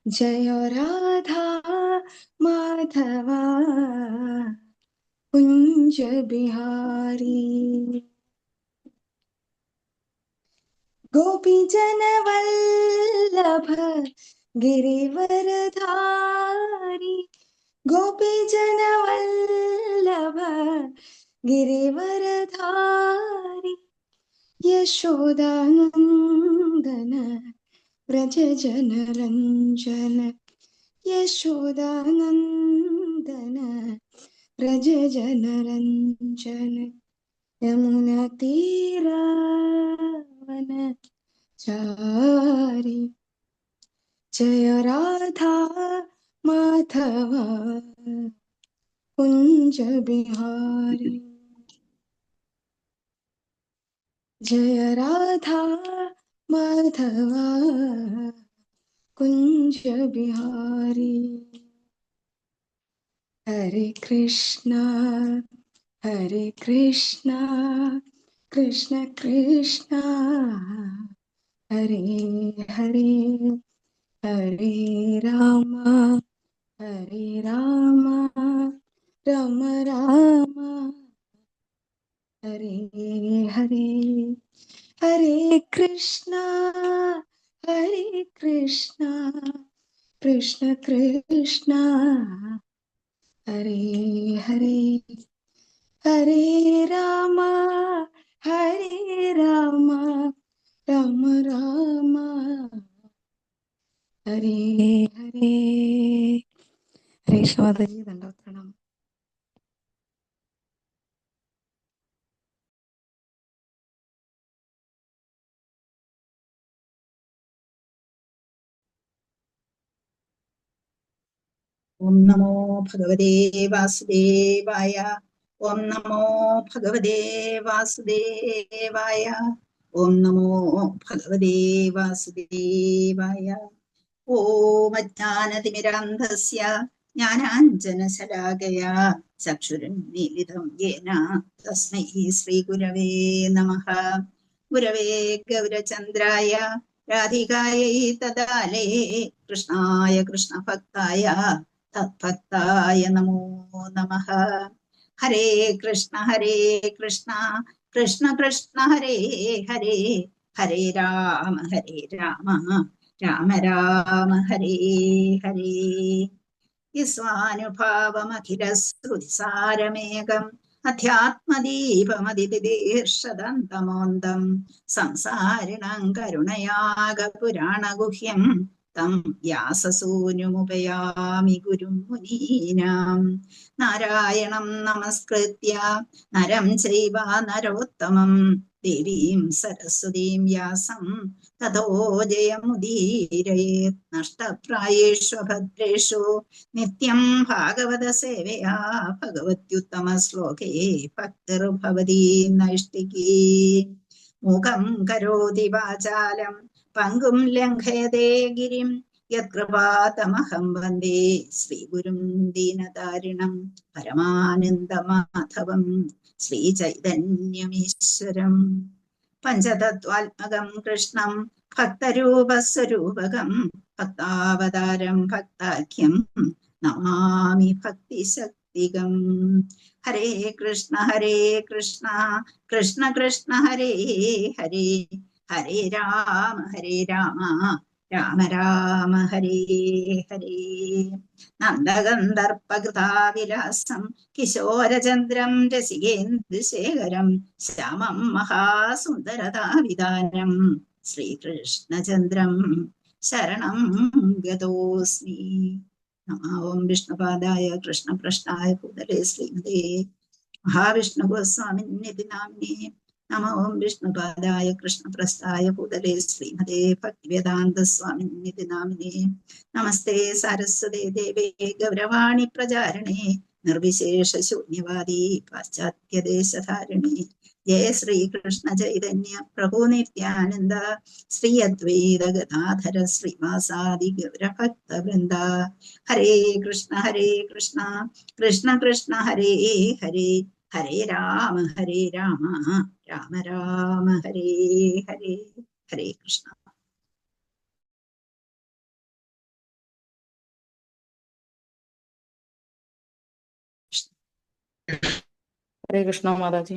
जय राधा माधवा कुंज बिहारी। गोपी जन वल्लभ गिरिवरधारी। गोपी जन वल्लभ गिरिवरधारी। यशोदानंदन व्रज जन रंजन। यशोदानंदन व्रज जन रंजन। यमुना तीरावन चारी। जय राधा माधव कुंज बिहारी। जय राधा माधव कुंज बिहारी। हरे कृष्णा कृष्ण कृष्णा हरे हरे, हरे राम राम राम हरे हरे। हरे कृष्णा कृष्ण कृष्णा हरे हरे, हरे राम राम राम हरे हरे। हरे माताजी, दंडवत प्रणाम। ഓം നമോ ഭഗവതേ വാസുദേവായ. ഓം നമോ ഭഗവതേ വാസുദേവായ. ഓം നമോ ഭഗവതേ വാസുദേവായ. ഓം അജ്ഞാനതിമിരാന്ധസ്യ ജ്ഞാനാഞ്ജനശലാകയാ ചക്ഷുരുന്മീലിതം യേന തസ്മൈ ശ്രീഗുരവേ നമഃ. ഗുരവേ ഗൗരചന്ദ്രായ രാധികായൈ തദാലേ കൃഷ്ണായ കൃഷ്ണഭക്തായ തദ്ഭക്തായ നമോ നമഃ. ഹരേ കൃഷ്ണ കൃഷ്ണ കൃഷ്ണ ഹരേ ഹരേ, ഹരേ രാമ രാമ രാമ ഹരേ ഹരേ. യസ്വാനുഭാവമഖിലശ്രുതിസാരമേകം അധ്യാത്മദീപമതിദീർഷദന്തമോന്തം സംസാരിണാം കരുണയാഗപുരാണഗുഹ്യം തം വ്യാസസൂനുമുപയാമി ഗുരും മുനീനാം. നാരായണം നമസ്കൃത്യ നരം ചൈവ നരോത്തമം ദേവീം സരസ്വതീം വ്യാസം തതോ ജയമുദീരയേത്. നഷ്ടപ്രായേഷു ഭദ്രേഷു നിത്യം ഭാഗവത സേവയാ ഭഗവത്യുത്തമ ശ്ലോകേ ഭക്തിർഭവതി നൈഷ്ഠികീ. മൂകം കരോതി വാചാലം പങ്കും ലംഘയതേ ഗിരിം യത്കൃപാതമഹം വന്ദേ ശ്രീഗുരും ദീനതാരിണം പരമാനന്ദമാധവം ശ്രീചൈതന്യമീശ്വരം. പഞ്ചതത്വാത്മകം കൃഷ്ണം ഭക്തരൂപസ്വരൂപകം ഭക്താവതാരം ഭക്താഖ്യം നമാമി ഭക്തിശക്തികം. ഹരേ കൃഷ്ണ കൃഷ്ണ കൃഷ്ണ ഹരേ ഹരേ, ഹരേ രാമ രാമ രാമ ഹരേ ഹരേ. നന്ദഗന്ധർപ്പകൃതാവിലാസം കിശോരചന്ദ്രം രസികേന്ദുശേഖരം ശ്യാമം മഹാസുന്ദരതാവിതാനം ശ്രീകൃഷ്ണചന്ദ്രം ശരണം ഗതോസ്മി. ഓം വിഷ്ണുപാദായ കൃഷ്ണപ്രഷ്ടായ ഭൂതലേ ശ്രീമതേ മഹാവിഷ്ണുഗോസ്വാമിനിധി നാമിനേ നമോ. ഓം വിഷ്ണുപാദായ കൃഷ്ണപ്രസ്ഥായ ഭൂതലേ ശ്രീമതേ ഭക്തിവേദാന്ത സ്വാമിനിധി നാമിനേ നമസ്തേ സാരസ്വതേ ദേവേ ഗൗരവാണി പ്രചാരണേ നിർവിശേഷ ശൂന്യവാദി പാശ്ചാത്യദേശധാരിണി. ജയ ശ്രീകൃഷ്ണ ചൈതന്യ പ്രഭു നിത്യാനന്ദ ശ്രീ അദ്വൈത ഗദാധര ശ്രീവാസാദി ഗൗരഭക്തവൃന്ദ. ഹരേ കൃഷ്ണ കൃഷ്ണ കൃഷ്ണ ഹരേ ഹരേ, ഹരേ രാമ രാമ രാമ ഹരേ ഹരേ. ഹരേ കൃഷ്ണ. ഹരേ കൃഷ്ണ മാതാജി.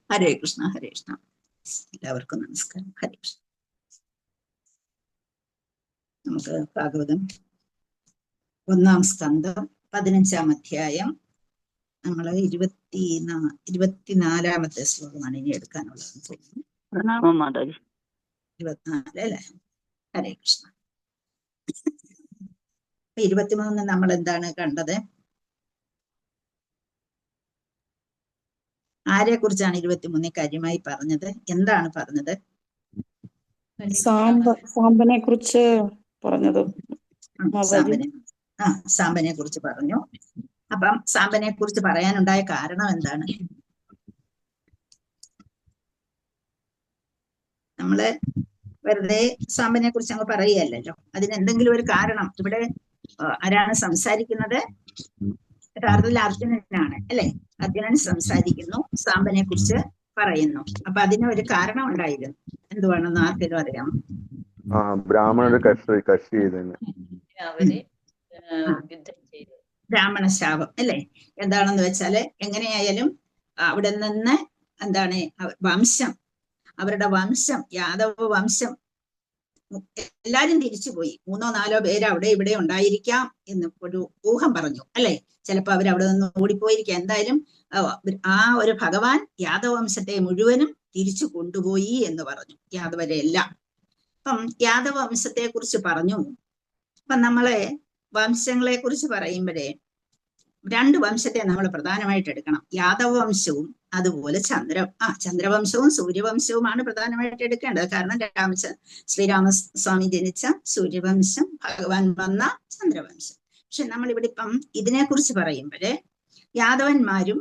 ഹരേ കൃഷ്ണ ഹരേ കൃഷ്ണ. എല്ലാവർക്കും നമസ്കാരം. ഹരേ കൃഷ്ണ. നമുക്ക് ഭാഗവതം 1-ാം സ്കന്ധം 15-ാം അധ്യായം നമ്മൾ 24-ാമത്തെ ശ്ലോകമാണ് ഇനി എടുക്കാനുള്ളത് തോന്നുന്നു. പ്രണാമം മാതാജി. 24 അല്ലേ? ഹരേ കൃഷ്ണ. 23 നമ്മൾ എന്താണ് കണ്ടത്? ആരെ കുറിച്ചാണ് 23 കാര്യമായി പറഞ്ഞത്? എന്താണ് പറഞ്ഞത്? സാമ്പനെ കുറിച്ച് പറഞ്ഞത്. സാമ്പനെ കുറിച്ച് പറഞ്ഞു. അപ്പം സാമ്പനെ കുറിച്ച് പറയാനുണ്ടായ കാരണം എന്താണ്? നമ്മള് വെറുതെ സാമ്പനെ കുറിച്ച് അങ്ങ് പറയുകയല്ലോ, അതിനെന്തെങ്കിലും ഒരു കാരണം. ഇവിടെ ആരാണ് സംസാരിക്കുന്നത്? യഥാർത്ഥത്തിൽ അർജുനനാണ് അല്ലെ? അർജുനൻ സംസാരിക്കുന്നു, സാമ്പനെ കുറിച്ച് പറയുന്നു. അപ്പൊ അതിന് ഒരു കാരണം ഉണ്ടായിരുന്നു. എന്തുവാണെന്ന് ആർക്കെങ്കിലും അറിയാമോ? ബ്രാഹ്മണരുടെ കക്ഷി ബ്രാഹ്മണ ശാപം അല്ലെ? എന്താണെന്ന് വെച്ചാല് എങ്ങനെയായാലും അവിടെ നിന്ന് എന്താണ് വംശം, അവരുടെ വംശം, യാദവ വംശം എല്ലാരും തിരിച്ചുപോയി. 3-4 പേര് അവിടെ ഇവിടെ ഉണ്ടായിരിക്കാം എന്ന് ഒരു ഊഹം പറഞ്ഞു അല്ലെ? ചിലപ്പോ അവരവിടെ നിന്ന് ഓടിപ്പോയിരിക്കാം. എന്തായാലും ആ ഒരു ഭഗവാൻ യാദവ വംശത്തെ മുഴുവനും തിരിച്ചു കൊണ്ടുപോയി എന്ന് പറഞ്ഞു, യാദവരെ എല്ലാം. അപ്പം യാദവ വംശത്തെ കുറിച്ച് പറഞ്ഞു. അപ്പൊ നമ്മളെ വംശങ്ങളെ കുറിച്ച് പറയുമ്പോഴേ 2 വംശത്തെ നമ്മൾ പ്രധാനമായിട്ട് എടുക്കണം. യാദവ വംശവും അതുപോലെ ചന്ദ്രവംശവും സൂര്യവംശവുമാണ് പ്രധാനമായിട്ട് എടുക്കേണ്ടത്. കാരണം ശ്രീരാമസ്വാമി ജനിച്ച സൂര്യവംശം, ഭഗവാൻ വന്ന ചന്ദ്രവംശം. പക്ഷെ നമ്മളിവിടെ ഇപ്പം ഇതിനെ കുറിച്ച് പറയുമ്പോഴേ യാദവന്മാരും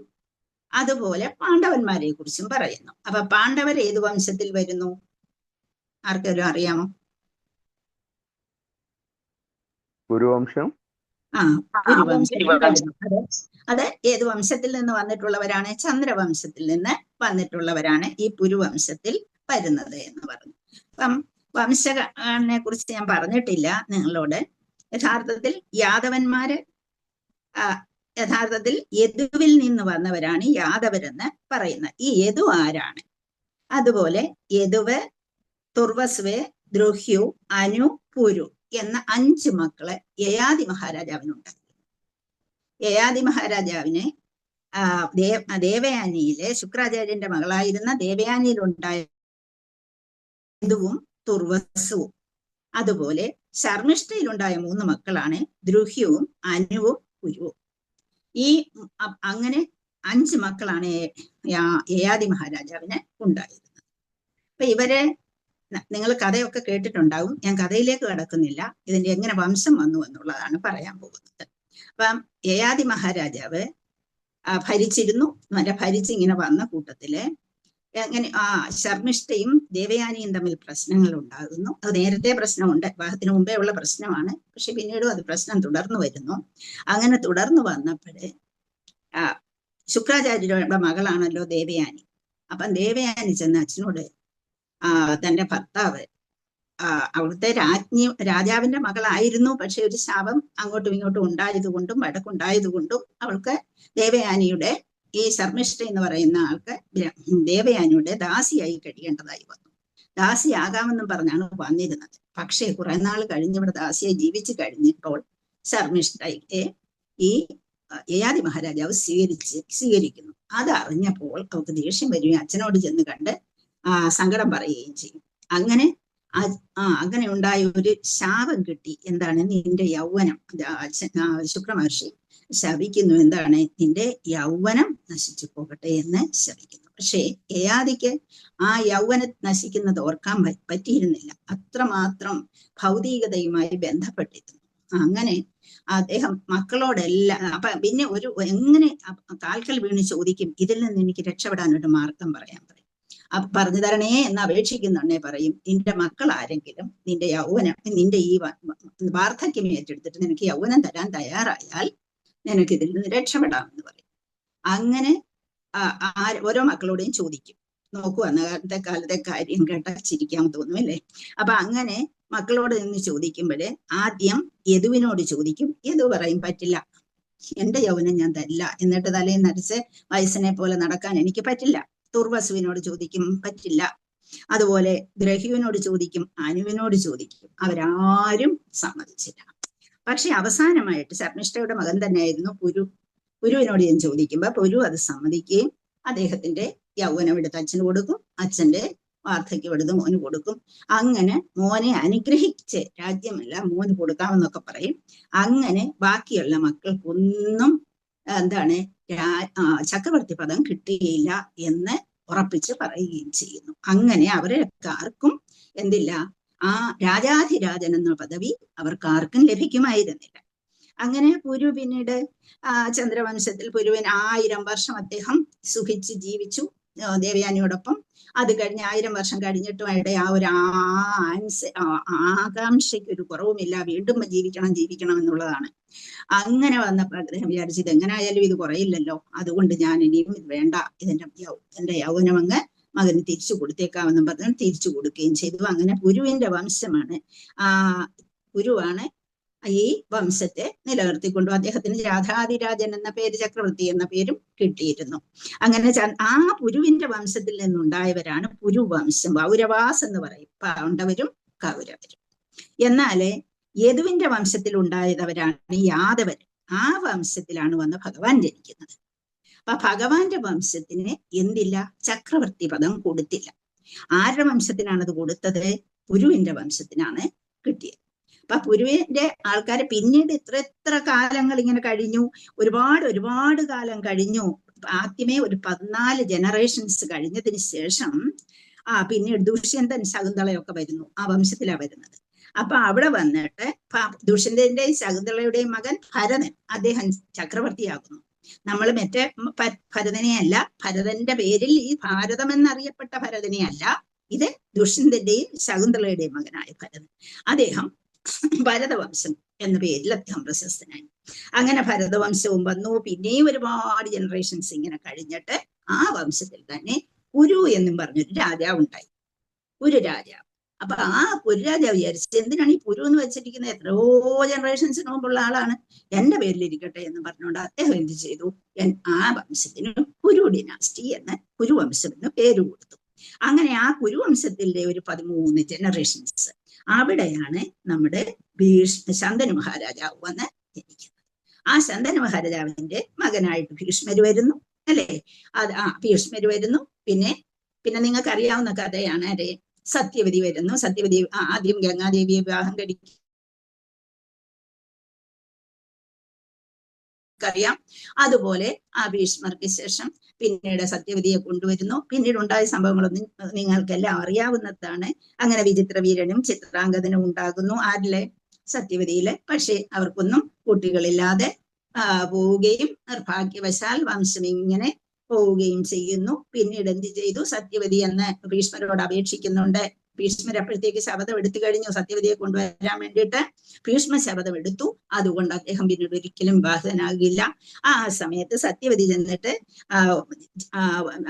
അതുപോലെ പാണ്ഡവന്മാരെ കുറിച്ചും പറയുന്നു. അപ്പൊ പാണ്ഡവർ ഏത് വംശത്തിൽ വരുന്നു? ആർക്കെങ്കിലും അറിയാമോ? കുരുവംശം. അത് ഏത് വംശത്തിൽ നിന്ന് വന്നിട്ടുള്ളവരാണ്? ചന്ദ്രവംശത്തിൽ നിന്ന് വന്നിട്ടുള്ളവരാണ് ഈ പുരുവംശത്തിൽ വരുന്നത് എന്ന് പറഞ്ഞു. അപ്പം വംശനെ കുറിച്ച് ഞാൻ പറഞ്ഞിട്ടില്ല നിങ്ങളോട്. യഥാർത്ഥത്തിൽ യാദവന്മാര് യഥാർത്ഥത്തിൽ യദുവിൽ നിന്ന് വന്നവരാണ് യാദവരെന്ന് പറയുന്നത്. ഈ യദു ആരാണ്? അതുപോലെ യദുവ്, തുർവസ്വേ, ദ്രുഹ്യു, അനു, പുരു എന്ന 5 മക്കളെ യയാതി മഹാരാജാവിനുണ്ടായിരുന്നു. യയാതി മഹാരാജാവിനെ ദേവയാനിയിലെ ശുക്രാചാര്യന്റെ മകളായിരുന്ന ദേവയാനിയിലുണ്ടായ യദുവും തുർവസുവും. അതുപോലെ ശർമ്മിഷ്ഠയിലുണ്ടായ 3 മക്കളാണ് ദ്രുഹ്യവും അനുവും പുരുവും. ഈ അങ്ങനെ 5 മക്കളാണ് യയാതി മഹാരാജാവിന് ഉണ്ടായിരുന്നത്. അപ്പൊ ഇവരെ നിങ്ങൾ കഥയൊക്കെ കേട്ടിട്ടുണ്ടാവും. ഞാൻ കഥയിലേക്ക് കടക്കുന്നില്ല. ഇതിന്റെ എങ്ങനെ വംശം വന്നു എന്നുള്ളതാണ് പറയാൻ പോകുന്നത്. അപ്പം യയാതി മഹാരാജാവ് ഭരിച്ചിരുന്നു. ഭരിച്ചിങ്ങനെ വന്ന കൂട്ടത്തില് അങ്ങനെ ശർമ്മിഷ്ഠയും ദേവയാനിയും തമ്മിൽ പ്രശ്നങ്ങൾ ഉണ്ടാകുന്നു. അത് നേരത്തെ പ്രശ്നമുണ്ട്, വിവാഹത്തിന് മുമ്പേ ഉള്ള പ്രശ്നമാണ്. പക്ഷെ പിന്നീടും അത് പ്രശ്നം തുടർന്നു വരുന്നു. അങ്ങനെ തുടർന്നു വന്നപ്പോഴേ ശുക്രാചാര്യരുടെ മകളാണല്ലോ ദേവയാനി. അപ്പം ദേവയാനി ചെന്ന അച്ഛനോട് തന്റെ ഭർത്താവ് അവിടുത്തെ രാജാവിന്റെ മകളായിരുന്നു, പക്ഷെ ഒരു ശാപം അങ്ങോട്ടും ഇങ്ങോട്ടും ഉണ്ടായതുകൊണ്ടും വഴക്കുണ്ടായതുകൊണ്ടും അവൾക്ക് ദേവയാനിയുടെ ഈ ശർമ്മിഷ്ഠ എന്ന് പറയുന്ന ആൾക്ക് ദേവയാനിയുടെ ദാസിയായി കഴിയേണ്ടതായി വന്നു. ദാസിയാകാമെന്നും പറഞ്ഞാണ് വന്നിരുന്നത്. പക്ഷേ കുറെ നാൾ കഴിഞ്ഞ് ഇവിടെ ദാസിയായി ജീവിച്ചു കഴിഞ്ഞപ്പോൾ ശർമ്മിഷ്ഠയെ ഈ യയാതി മഹാരാജാവ് സ്വീകരിക്കുന്നു. അതറിഞ്ഞപ്പോൾ അവൾക്ക് ദേഷ്യം വരികയും അച്ഛനോട് ചെന്ന് കണ്ട് സങ്കടം പറയുകയും ചെയ്യും. അങ്ങനെ ഉണ്ടായ ഒരു ശാപം കിട്ടി. എന്താണ്? നിന്റെ യൗവനം, ശുക്രമഹർഷി ശപിക്കുന്നു. എന്താണ്? നിന്റെ യൗവനം നശിച്ചു പോകട്ടെ എന്ന് ശപിക്കുന്നു. പക്ഷേ യയാതിക്ക് ആ യൗവനം നശിക്കുന്നത് ഓർക്കാൻ പറ്റിയിരുന്നില്ല. അത്രമാത്രം ഭൗതികതയുമായി ബന്ധപ്പെട്ടിരുന്നു. അങ്ങനെ അദ്ദേഹം മക്കളോടെല്ലാം പിന്നെ എങ്ങനെ കാൽക്കൽ വീണ് ചോദിക്കും, ഇതിൽ നിന്ന് എനിക്ക് രക്ഷപ്പെടാൻ ഒരു മാർഗം പറയാൻ പറയും. പറഞ്ഞു തരണേ എന്ന് അപേക്ഷിക്കുന്നുണ്ടേ പറയും, നിന്റെ മക്കൾ ആരെങ്കിലും നിന്റെ യൗവനം, നിന്റെ ഈ വാർദ്ധക്യം ഏറ്റെടുത്തിട്ട് നിനക്ക് യൗവനം തരാൻ തയ്യാറായാൽ നിനക്ക് ഇതിൽ നിന്ന് രക്ഷപ്പെടാമെന്ന് പറയും. അങ്ങനെ ഓരോ മക്കളോടെയും ചോദിക്കും. നോക്കൂ, അന്നത്തെ കാലത്തെ കാര്യം കേട്ടാൽ ചിരിക്കാൻ തോന്നും അല്ലേ? അപ്പൊ അങ്ങനെ മക്കളോട് നിന്ന് ചോദിക്കുമ്പോഴേ ആദ്യം യദുവിനോട് ചോദിക്കും. യദു പറയും പറ്റില്ല, എന്റെ യൗവനം ഞാൻ തരില്ല. എന്നിട്ട് തലയിൽ നടിച്ച് വയസ്സിനെ പോലെ നടക്കാൻ എനിക്ക് പറ്റില്ല. തുർവസുവിനോട് ചോദിക്കും, പറ്റില്ല. അതുപോലെ ഗ്രഹ്യുവിനോട് ചോദിക്കും, അനുവിനോട് ചോദിക്കും. അവരാരും സമ്മതിച്ചില്ല. പക്ഷെ അവസാനമായിട്ട് ശർമ്മിഷ്ഠയുടെ മകൻ തന്നെയായിരുന്നു പുരു. പുരുവിനോട് ഞാൻ ചോദിക്കുമ്പോ പുരു അത് സമ്മതിക്കുകയും അദ്ദേഹത്തിന്റെ യൗവനം എടുത്ത് അച്ഛന് കൊടുക്കും, അച്ഛന്റെ വാർദ്ധക്യം എടുത്ത് മോന് കൊടുക്കും. അങ്ങനെ മോനെ അനുഗ്രഹിച്ച്, രാജ്യമല്ല മോന് കൊടുക്കാമെന്നൊക്കെ പറയും. അങ്ങനെ ബാക്കിയുള്ള മക്കൾക്കൊന്നും എന്താണ് ചക്രവർത്തി പദം കിട്ടുകയില്ല എന്ന് ഉറപ്പിച്ച് പറയുകയും ചെയ്യുന്നു. അങ്ങനെ അവരൊക്കെ ആർക്കും എന്തില്ല, ആ രാജാധിരാജൻ എന്ന പദവി അവർക്ക് ആർക്കും ലഭിക്കുമായിരുന്നില്ല. അങ്ങനെ പുരു പിന്നീട് ചന്ദ്രവംശത്തിൽ പുരുവിന് 1000 വർഷം അദ്ദേഹം സുഖിച്ച് ജീവിച്ചു ദേവയാനിയോടൊപ്പം. അത് കഴിഞ്ഞ് 1000 വർഷം കഴിഞ്ഞിട്ടും അയാളുടെ ആ ഒരു ആകാംക്ഷയ്ക്ക് ഒരു കുറവുമില്ല, വീണ്ടും ജീവിക്കണം എന്നുള്ളതാണ്. അങ്ങനെ വന്നപ്പോൾ അദ്ദേഹം വിചാരിച്ചത് എങ്ങനെയായാലും ഇത് കുറയില്ലല്ലോ, അതുകൊണ്ട് ഞാൻ ഇനിയും ഇത് വേണ്ട, എന്റെ യൗവനം അങ്ങ് മകന് തിരിച്ചു കൊടുത്തേക്കാമെന്നും പറഞ്ഞ് തിരിച്ചു കൊടുക്കുകയും ചെയ്തു. അങ്ങനെ പുരുവിന്റെ വംശമാണ് പുരുവാണ് ഈ വംശത്തെ നിലനിർത്തിക്കൊണ്ടു. അദ്ദേഹത്തിന് രാധാതിരാജൻ എന്ന പേര്, ചക്രവർത്തി എന്ന പേരും കിട്ടിയിരുന്നു. അങ്ങനെ ആ പുരുവിന്റെ വംശത്തിൽ നിന്നുണ്ടായവരാണ് പുരുവംശം. പൗരവാസ് എന്ന് പറയും, പാണ്ഡവരും കൗരവരും. എന്നാല് യദുവിന്റെ വംശത്തിൽ ഉണ്ടായവരാണ് യാദവർ. ആ വംശത്തിലാണ് വന്ന് ഭഗവാൻ ജനിക്കുന്നത്. അപ്പൊ ഭഗവാന്റെ വംശത്തിന് എന്തില്ല, ചക്രവർത്തി പദം കൊടുത്തില്ല. ആരുടെ വംശത്തിനാണത് കൊടുത്തത്? പുരുവിന്റെ വംശത്തിനാണ് കിട്ടിയത്. അപ്പൊ പുരുവിന്റെ ആൾക്കാരെ പിന്നീട് എത്ര കാലങ്ങൾ ഇങ്ങനെ കഴിഞ്ഞു, ഒരുപാട് കാലം കഴിഞ്ഞു. ആദ്യമേ ഒരു 14 ജനറേഷൻസ് കഴിഞ്ഞതിന് ശേഷം പിന്നീട് ദുഷ്യന്തൻ ശകുന്തളയൊക്കെ വരുന്നു, ആ വംശത്തിലാണ് വരുന്നത്. അപ്പൊ അവിടെ വന്നിട്ട് ദുഷ്യന്തന്റെയും ശകുന്തളയുടെയും മകൻ ഭരതൻ, അദ്ദേഹം ചക്രവർത്തിയാകുന്നു. നമ്മൾ മറ്റേ ഭരതനെയല്ല, ഭരതന്റെ പേരിൽ ഈ ഭാരതം എന്നറിയപ്പെട്ട ഭരതനെയല്ല, ഇത് ദുഷ്യന്തന്റെയും ശകുന്തളയുടെയും മകനായ ഭരതൻ. അദ്ദേഹം ഭരതവംശം എന്ന പേരിൽ അദ്ദേഹം പ്രശസ്തനായി. അങ്ങനെ ഭരതവംശവും വന്നു. പിന്നെയും ഒരുപാട് ജനറേഷൻസ് ഇങ്ങനെ കഴിഞ്ഞിട്ട് ആ വംശത്തിൽ തന്നെ കുരു എന്നും പറഞ്ഞൊരു രാജാവ് ഉണ്ടായി, ഒരു രാജാവ്. അപ്പൊ ആ ഒരു രാജാവ് വിചാരിച്ചത് എന്തിനാണ് ഈ പുരു എന്ന് വെച്ചിരിക്കുന്നത്, എത്രയോ ജനറേഷൻസിന് മുമ്പുള്ള ആളാണ്, എന്റെ പേരിലിരിക്കട്ടെ എന്ന് പറഞ്ഞുകൊണ്ട് അദ്ദേഹം എന്ത് ചെയ്തു, ആ വംശത്തിന് കുരു ഡിനാസ്റ്റി എന്ന് കുരുവംശം എന്ന് പേര് കൊടുത്തു. അങ്ങനെ ആ കുരുവംശത്തിന്റെ ഒരു 13 ജനറേഷൻസ്, അവിടെയാണ് നമ്മുടെ ശന്തനു മഹാരാജാവ് വന്ന് ജനിക്കുന്നത്. ആ ശന്തനു മഹാരാജാവിന്റെ മകനായിട്ട് ഭീഷ്മര് വരുന്നു, അല്ലേ? ഭീഷ്മര് വരുന്നു. പിന്നെ നിങ്ങൾക്ക് അറിയാവുന്ന കഥയാണ്, അതെ, സത്യവതി വരുന്നു. സത്യവതി ആദ്യം ഗംഗാദേവിയെ വിവാഹം അറിയാം. അതുപോലെ ആ ഭീഷ്മർക്ക് ശേഷം പിന്നീട് സത്യവതിയെ കൊണ്ടുവരുന്നു. പിന്നീട് ഉണ്ടായ സംഭവങ്ങളൊന്നും നിങ്ങൾക്കെല്ലാം അറിയാവുന്നതാണ്. അങ്ങനെ വിചിത്രവീരനും ചിത്രാംഗതനും ഉണ്ടാകുന്നു. ആരിലെ? സത്യവതിയിലെ. പക്ഷെ അവർക്കൊന്നും കുട്ടികളില്ലാതെ പോവുകയും നിർഭാഗ്യവശാൽ വംശം ഇങ്ങനെ പോവുകയും ചെയ്യുന്നു. പിന്നീട് എന്ത് ചെയ്തു, സത്യവതി എന്ന് ഭീഷ്മരോട് അപേക്ഷിക്കുന്നുണ്ട്. ഭീഷ്മർ അപ്പോഴത്തേക്ക് ശപഥം എടുത്തു കഴിഞ്ഞു സത്യവതിയെ കൊണ്ടുവരാൻ വേണ്ടിയിട്ട്. ഭീഷ്മ ശപഥം എടുത്തു. അതുകൊണ്ട് അദ്ദേഹം പിന്നീട് ഒരിക്കലും വിവാഹിതനാകില്ല. ആ സമയത്ത് സത്യവതി ചെന്നിട്ട്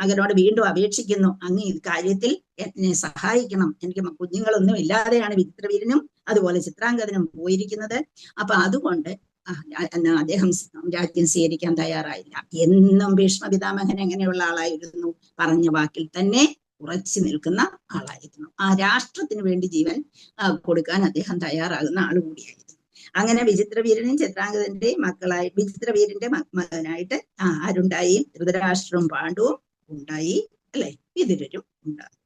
മകനോട് വീണ്ടും അപേക്ഷിക്കുന്നു, അങ്ങ് ഈ കാര്യത്തിൽ എന്നെ സഹായിക്കണം, എനിക്ക് കുഞ്ഞുങ്ങളൊന്നും ഇല്ലാതെയാണ് വിചിത്രവീരനും അതുപോലെ ചിത്രാംഗതനും പോയിരിക്കുന്നത്. അപ്പൊ അതുകൊണ്ട് അദ്ദേഹം രാജ്യം സ്വീകരിക്കാൻ തയ്യാറായില്ല. എന്നും ഭീഷ്മ പിതാമഹൻ എങ്ങനെയുള്ള ആളായിരുന്നു, പറഞ്ഞ വാക്കിൽ തന്നെ ഉറച്ചു നിൽക്കുന്ന ആളായിരുന്നു. ആ രാഷ്ട്രത്തിന് വേണ്ടി ജീവൻ കൊടുക്കാൻ അദ്ദേഹം തയ്യാറാകുന്ന ആൾ കൂടിയായിരുന്നു. അങ്ങനെ വിചിത്രവീരനും ചിത്രാംഗതന്റെയും മക്കളായി, വിചിത്രവീരന്റെ മകനായിട്ട് ആരുണ്ടായി? ധൃതരാഷ്ട്രവും പാണ്ഡവും ഉണ്ടായി, അല്ലെ? വിതുരരും ഉണ്ടായി.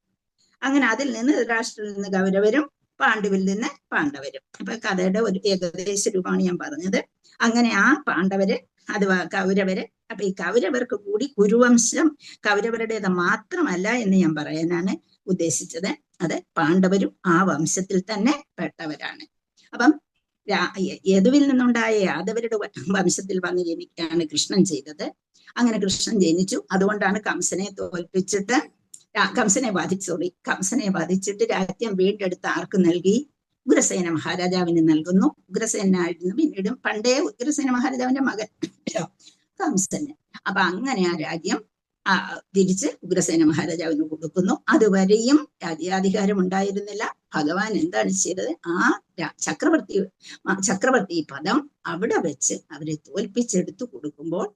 അങ്ങനെ അതിൽ നിന്ന് ധൃതരാഷ്ട്രത്തിൽ നിന്ന് കൗരവരും പാണ്ഡവിൽ നിന്ന് പാണ്ഡവരും. അപ്പൊ കഥയുടെ ഒരു ഏകദേശ രൂപമാണ് ഞാൻ പറഞ്ഞത്. അങ്ങനെ ആ പാണ്ഡവര് അഥവാ കൗരവര്, അപ്പൊ ഈ കൗരവർക്ക് കൂടി കുരുവംശം കൗരവരുടേത് മാത്രമല്ല എന്ന് ഞാൻ പറയാനാണ് ഉദ്ദേശിച്ചത്. അത് പാണ്ഡവരും ആ വംശത്തിൽ തന്നെ പെട്ടവരാണ്. അപ്പം യദുവിൽ നിന്നുണ്ടായ യാദവരുടെ വംശത്തിൽ വന്ന് ജനിക്കുകയാണ് കൃഷ്ണൻ ചെയ്തത്. അങ്ങനെ കൃഷ്ണൻ ജനിച്ചു. അതുകൊണ്ടാണ് കംസനെ തോൽപ്പിച്ചിട്ട് കംസനെ വധിച്ചിട്ട് രാജ്യം വീണ്ടെടുത്ത് ആർക്ക് നൽകി? ഉഗ്രസേന മഹാരാജാവിന് നൽകുന്നു. ഉഗ്രസേനായിരുന്നു പിന്നീടും പണ്ടേ ഉഗ്രസേന മഹാരാജാവിന്റെ മകൻ കംസന്. അപ്പൊ അങ്ങനെ ആ രാജ്യം തിരിച്ച് ഉഗ്രസേന മഹാരാജാവിന് കൊടുക്കുന്നു. അതുവരെയും രാജ്യാധികാരം ഉണ്ടായിരുന്നില്ല. ഭഗവാൻ എന്താണ് ചെയ്തത്? ആ ചക്രവർത്തി പദം അവിടെ വെച്ച് അവരെ തോൽപ്പിച്ചെടുത്തു കൊടുക്കുമ്പോൾ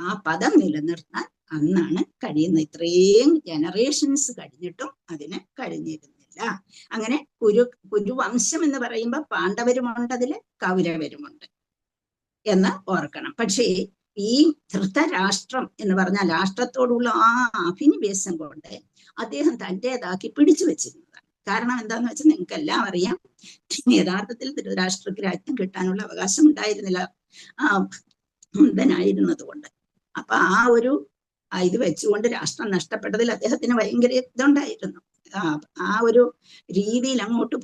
ആ പദം നിലനിർത്താൻ അന്നാണ് കഴിയുന്നത്. ഇത്രയും ജനറേഷൻസ് കഴിഞ്ഞിട്ടും അതിന് കഴിഞ്ഞിരുന്നില്ല. അങ്ങനെ കുരുവംശം എന്ന് പറയുമ്പോൾ പാണ്ഡവരുമുണ്ട്, അതില് കൗരവരുമുണ്ട് എന്ന് ഓർക്കണം. പക്ഷേ ഈ ധൃതരാഷ്ട്രം എന്ന് പറഞ്ഞാൽ രാഷ്ട്രത്തോടുള്ള ആ അഭിനിവേശം കൊണ്ട് അദ്ദേഹം തൻ്റെതാക്കി പിടിച്ചു വെച്ചിരുന്നതാണ്. കാരണം എന്താന്ന് വെച്ചാൽ നിങ്ങൾക്ക് എല്ലാം അറിയാം, യഥാർത്ഥത്തിൽ ധൃതരാഷ്ട്രക്ക് രാജ്യം കിട്ടാനുള്ള അവകാശം ഉണ്ടായിരുന്നില്ല, അന്ധനായിരുന്നത് കൊണ്ട്. അപ്പൊ ഇത് വെച്ചുകൊണ്ട് രാഷ്ട്രം നഷ്ടപ്പെട്ടതിൽ അദ്ദേഹത്തിന് ഭയങ്കര ഇതുണ്ടായിരുന്നു. ആ ഒരു രീതിയിൽ അങ്ങോട്ട്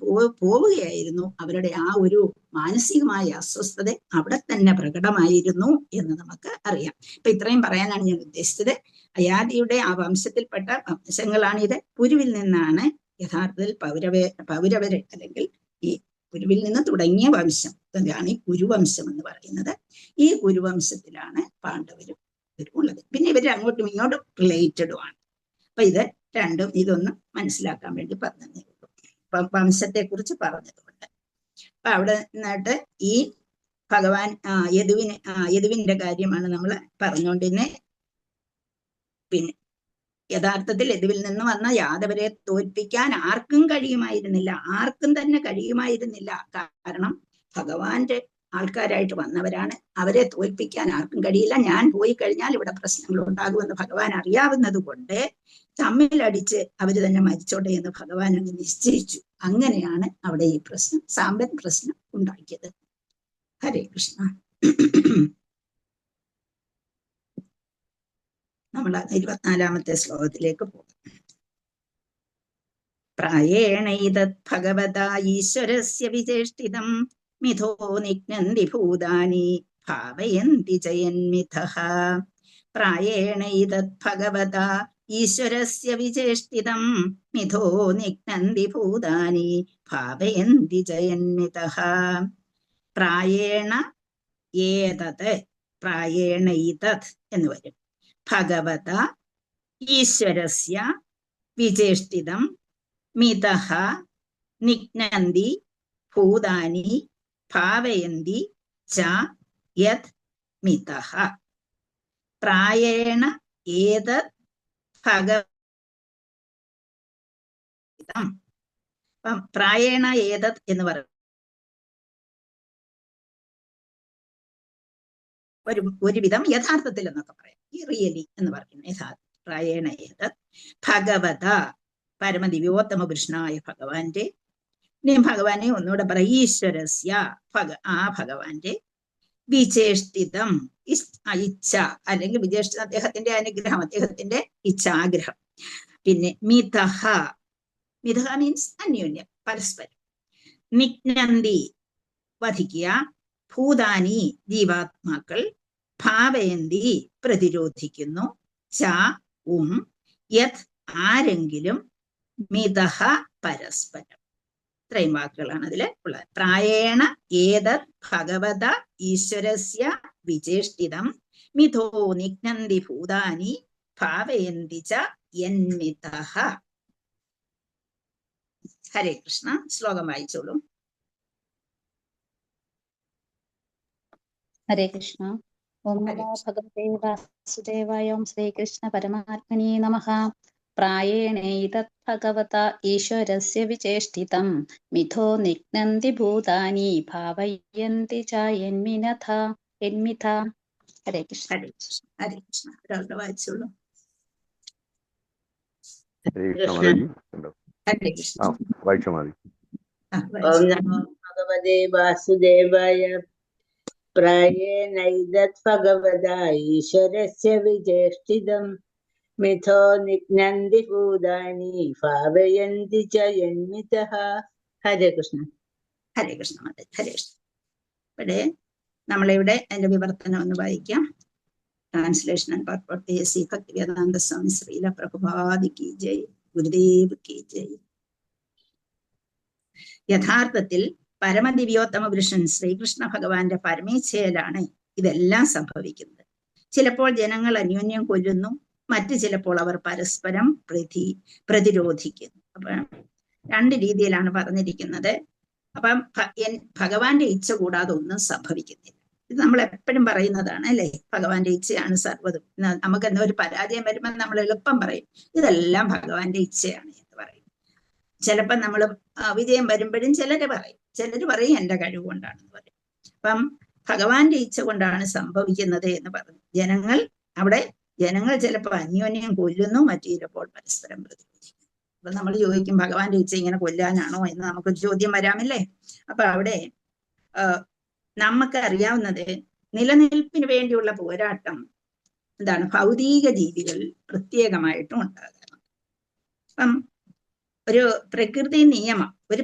പോവുകയായിരുന്നു. അവരുടെ ആ ഒരു മാനസികമായ അസ്വസ്ഥത അവിടെ തന്നെ പ്രകടമായിരുന്നു എന്ന് നമുക്ക് അറിയാം. ഇപ്പൊ ഇത്രയും പറയാനാണ് ഞാൻ ഉദ്ദേശിച്ചത്. അയാദിയുടെ ആ വംശത്തിൽപ്പെട്ട വംശങ്ങളാണിത്. കുരുവിൽ നിന്നാണ് യഥാർത്ഥത്തിൽ പൗരവര് അല്ലെങ്കിൽ ഈ കുരുവിൽ നിന്ന് തുടങ്ങിയ വംശം അതാണ് ഈ കുരുവംശം എന്ന് പറയുന്നത്. ഈ കുരുവംശത്തിലാണ് പാണ്ഡവരും ഉള്ളത്. പിന്നെ ഇവർ അങ്ങോട്ടും ഇങ്ങോട്ടും റിലേറ്റഡുമാണ്. അപ്പൊ ഇത് രണ്ടും ഇതൊന്നും മനസ്സിലാക്കാൻ വേണ്ടി പറഞ്ഞതേ ഉള്ളൂ. വംശത്തെ കുറിച്ച് പറഞ്ഞതുകൊണ്ട്. അപ്പൊ അവിടെ നിന്നിട്ട് ഈ ഭഗവാൻ യദുവിന്റെ കാര്യമാണ് നമ്മൾ പറഞ്ഞുകൊണ്ടിരുന്നെ. പിന്നെ യഥാർത്ഥത്തിൽ യദുവിൽ നിന്ന് വന്ന യാദവരെ തോൽപ്പിക്കാൻ ആർക്കും തന്നെ കഴിയുമായിരുന്നില്ല. കാരണം ഭഗവാന്റെ ആൾക്കാരായിട്ട് വന്നവരാണ്. അവരെ തോൽപ്പിക്കാൻ ആർക്കും കഴിയില്ല. ഞാൻ പോയി കഴിഞ്ഞാൽ ഇവിടെ പ്രശ്നങ്ങൾ ഉണ്ടാകുമെന്ന് ഭഗവാൻ അറിയാവുന്നത് കൊണ്ട് തമ്മിലടിച്ച് അവര് തന്നെ മരിച്ചോട്ടെ എന്ന് ഭഗവാൻ അങ്ങ് നിശ്ചയിച്ചു. അങ്ങനെയാണ് അവിടെ ഈ സാമ്പൻ പ്രശ്നം ഉണ്ടാക്കിയത്. ഹരേ കൃഷ്ണ. നമ്മൾ 24-ാമത്തെ ശ്ലോകത്തിലേക്ക് പോകും. പ്രായേണ ഇതത് ഭഗവതാ ഈശ്വരസ്യ വിചേഷ്ടിതം മിഥോ നിഘ്നന്തി ഭൂതാനി ഭാവയന്തി ജയന്മിഥഃ. പ്രായേണ ഇതത് ഭഗവതാ ഈശ്വരസ്യ വിചേഷ്ടിതം മിഥോ നിഘ്നന്തി ഭൂതാനി ഭാവയന്തി ജയന്മിഥഃ. പ്രായേണ ഏതത്, പ്രായേണ ഇതത് എന്ന് വരും. ഭഗവത ഈശ്വരസ്യ വിചേഷ്ടിതം മിഥഃ നിഘ്നന്തി ഭൂതാനി ഭാവയന്തി ച യത് മിഥഃ. പ്രായേണ ഏതത് ഭഗവതം. പ്രായേണ ഏതത് എന്ന് പറയും ഒരുവിധം യഥാർത്ഥത്തിൽ എന്നൊക്കെ പറയാം. ഈ റിയലി എന്ന് പറയുന്നത് യഥാർത്ഥ. പ്രായേണ ഏതത് ഭഗവത പരമദിവ്യോത്തമ പുരുഷനായ ഭഗവാന്റെ, ഭഗവാനെ ഒന്നുകൂടെ പറ, ഈശ്വരസ്യ ആ ഭഗവാന്റെ വിചേഷ്ടിതം ഇച്ഛ അല്ലെങ്കിൽ വിചേഷ്ടിതം അദ്ദേഹത്തിന്റെ അനുഗ്രഹം, അദ്ദേഹത്തിന്റെ ഇച്ഛാഗ്രഹം. പിന്നെ മിഥഃ, മിഥഃ മീൻസ് അന്യോന്യം, പരസ്പരം. നിഘ്നന്തി വധിക്കുക, ഭൂതാനി ജീവാത്മാക്കൾ, ഭാവയന്തി പ്രതിരോധിക്കുന്നു, ച യത് ആരെങ്കിലും, മിഥഃ പരസ്പരം. ഇത്രയും വാക്കുകളാണ് അതിൽ ഉള്ളത്. പ്രായേണ ഏതത് ഭഗവത ഈശ്വരസ്യ വിചേഷ്ടിതം മിഥോ നിഘ്നന്തി ഭൂതാനി ഭാവയന്തി ച യന്മിഥഃ. ഹരേ കൃഷ്ണ. ശ്ലോകം വായിച്ചോളൂ. ഹരേ കൃഷ്ണ. ഓം നമോ ഭഗവതേ വാസുദേവായ. ഓം ശ്രീകൃഷ്ണ പരമാത്മനേ നമഃ. പ്രായേണൈതത് ഭഗവത ഈശ്വരസ്യ വിചേഷ്ടിതം മിഥോ നിഘ്നന്തി ഭൂതാനി ഭാവയന്തി ച യന്മിഥ. ഹരേ കൃഷ്ണ. ഹരേ കൃഷ്ണ. ഹരേ കൃഷ്ണ. ഒരാളുടെ വായിച്ചോളൂ. ഹരേ കൃഷ്ണ. വായിച്ചാൽ മതി. ഓം നമോ ഭഗവതേ വാസുദേവായ. പ്രായേണൈതത് ഭഗവതാ ഈശ്വരസ്യ വിചേഷ്ടിതം മിഥോ നിഘ്നന്തി ഭൂതാനി ഭാവയന്തി ച യന്മിഥഃ. ഹരേ കൃഷ്ണ. ഹരേ കൃഷ്ണ. ഹരേ കൃഷ്ണ. ഇവിടെ നമ്മളിവിടെ അതിന്റെ വിവർത്തനം ഒന്ന് വായിക്കാം. Translation and purpose Shri Bhaktivedanta Swami Srila Prabhupada കി ജയ്, ഗുരുദേവ് കി ജയ്. യഥാർത്ഥത്തിൽ പരമദിവ്യോത്തമ പുരുഷൻ ശ്രീകൃഷ്ണ ഭഗവാന്റെ പരമേച്ഛയിലാണ് ഇതെല്ലാം സംഭവിക്കുന്നത്. ചിലപ്പോൾ ജനങ്ങൾ അന്യോന്യം കൊല്ലുന്നു, മറ്റു ചിലപ്പോൾ അവർ പരസ്പരം പ്രതിരോധിക്കുന്നു. അപ്പൊ രണ്ട് രീതിയിലാണ് പറഞ്ഞിരിക്കുന്നത്. അപ്പം ഭഗവാന്റെ ഇച്ഛ കൂടാതെ ഒന്നും സംഭവിക്കുന്നില്ല. ഇത് നമ്മൾ എപ്പോഴും പറയുന്നതാണ് അല്ലെ, ഭഗവാന്റെ ഇച്ഛയാണ് സർവ്വതും. നമുക്ക് എന്താ ഒരു പരാജയം വരുമ്പോൾ നമ്മൾ എളുപ്പം പറയും ഇതെല്ലാം ഭഗവാന്റെ ഇച്ഛയാണ് എന്ന് പറയും. ചിലപ്പോൾ നമ്മൾ വിജയം വരുമ്പോഴും ചിലര് പറയും എന്റെ കഴിവ് കൊണ്ടാണെന്ന് പറയും. അപ്പം ഭഗവാന്റെ ഇച്ഛ കൊണ്ടാണ് സംഭവിക്കുന്നത് എന്ന് പറഞ്ഞു. ജനങ്ങൾ ചിലപ്പോൾ അന്യോന്യം കൊല്ലുന്നു, മറ്റു ചിലപ്പോൾ പരസ്പരം പ്രതിരോധിക്കുന്നു. അപ്പൊ നമ്മൾ ചോദിക്കും ഭഗവാന്റെ ഇച്ഛ ഇങ്ങനെ കൊല്ലാനാണോ എന്ന് നമുക്കൊരു ചോദ്യം വരാമല്ലേ. അപ്പൊ അവിടെ നമുക്ക് അറിയാവുന്നത് നിലനിൽപ്പിന് വേണ്ടിയുള്ള പോരാട്ടം എന്താണ്, ഭൗതിക ജീവികൾ പ്രത്യേകമായിട്ടും ഉണ്ടാകാറുണ്ട്. അപ്പം ഒരു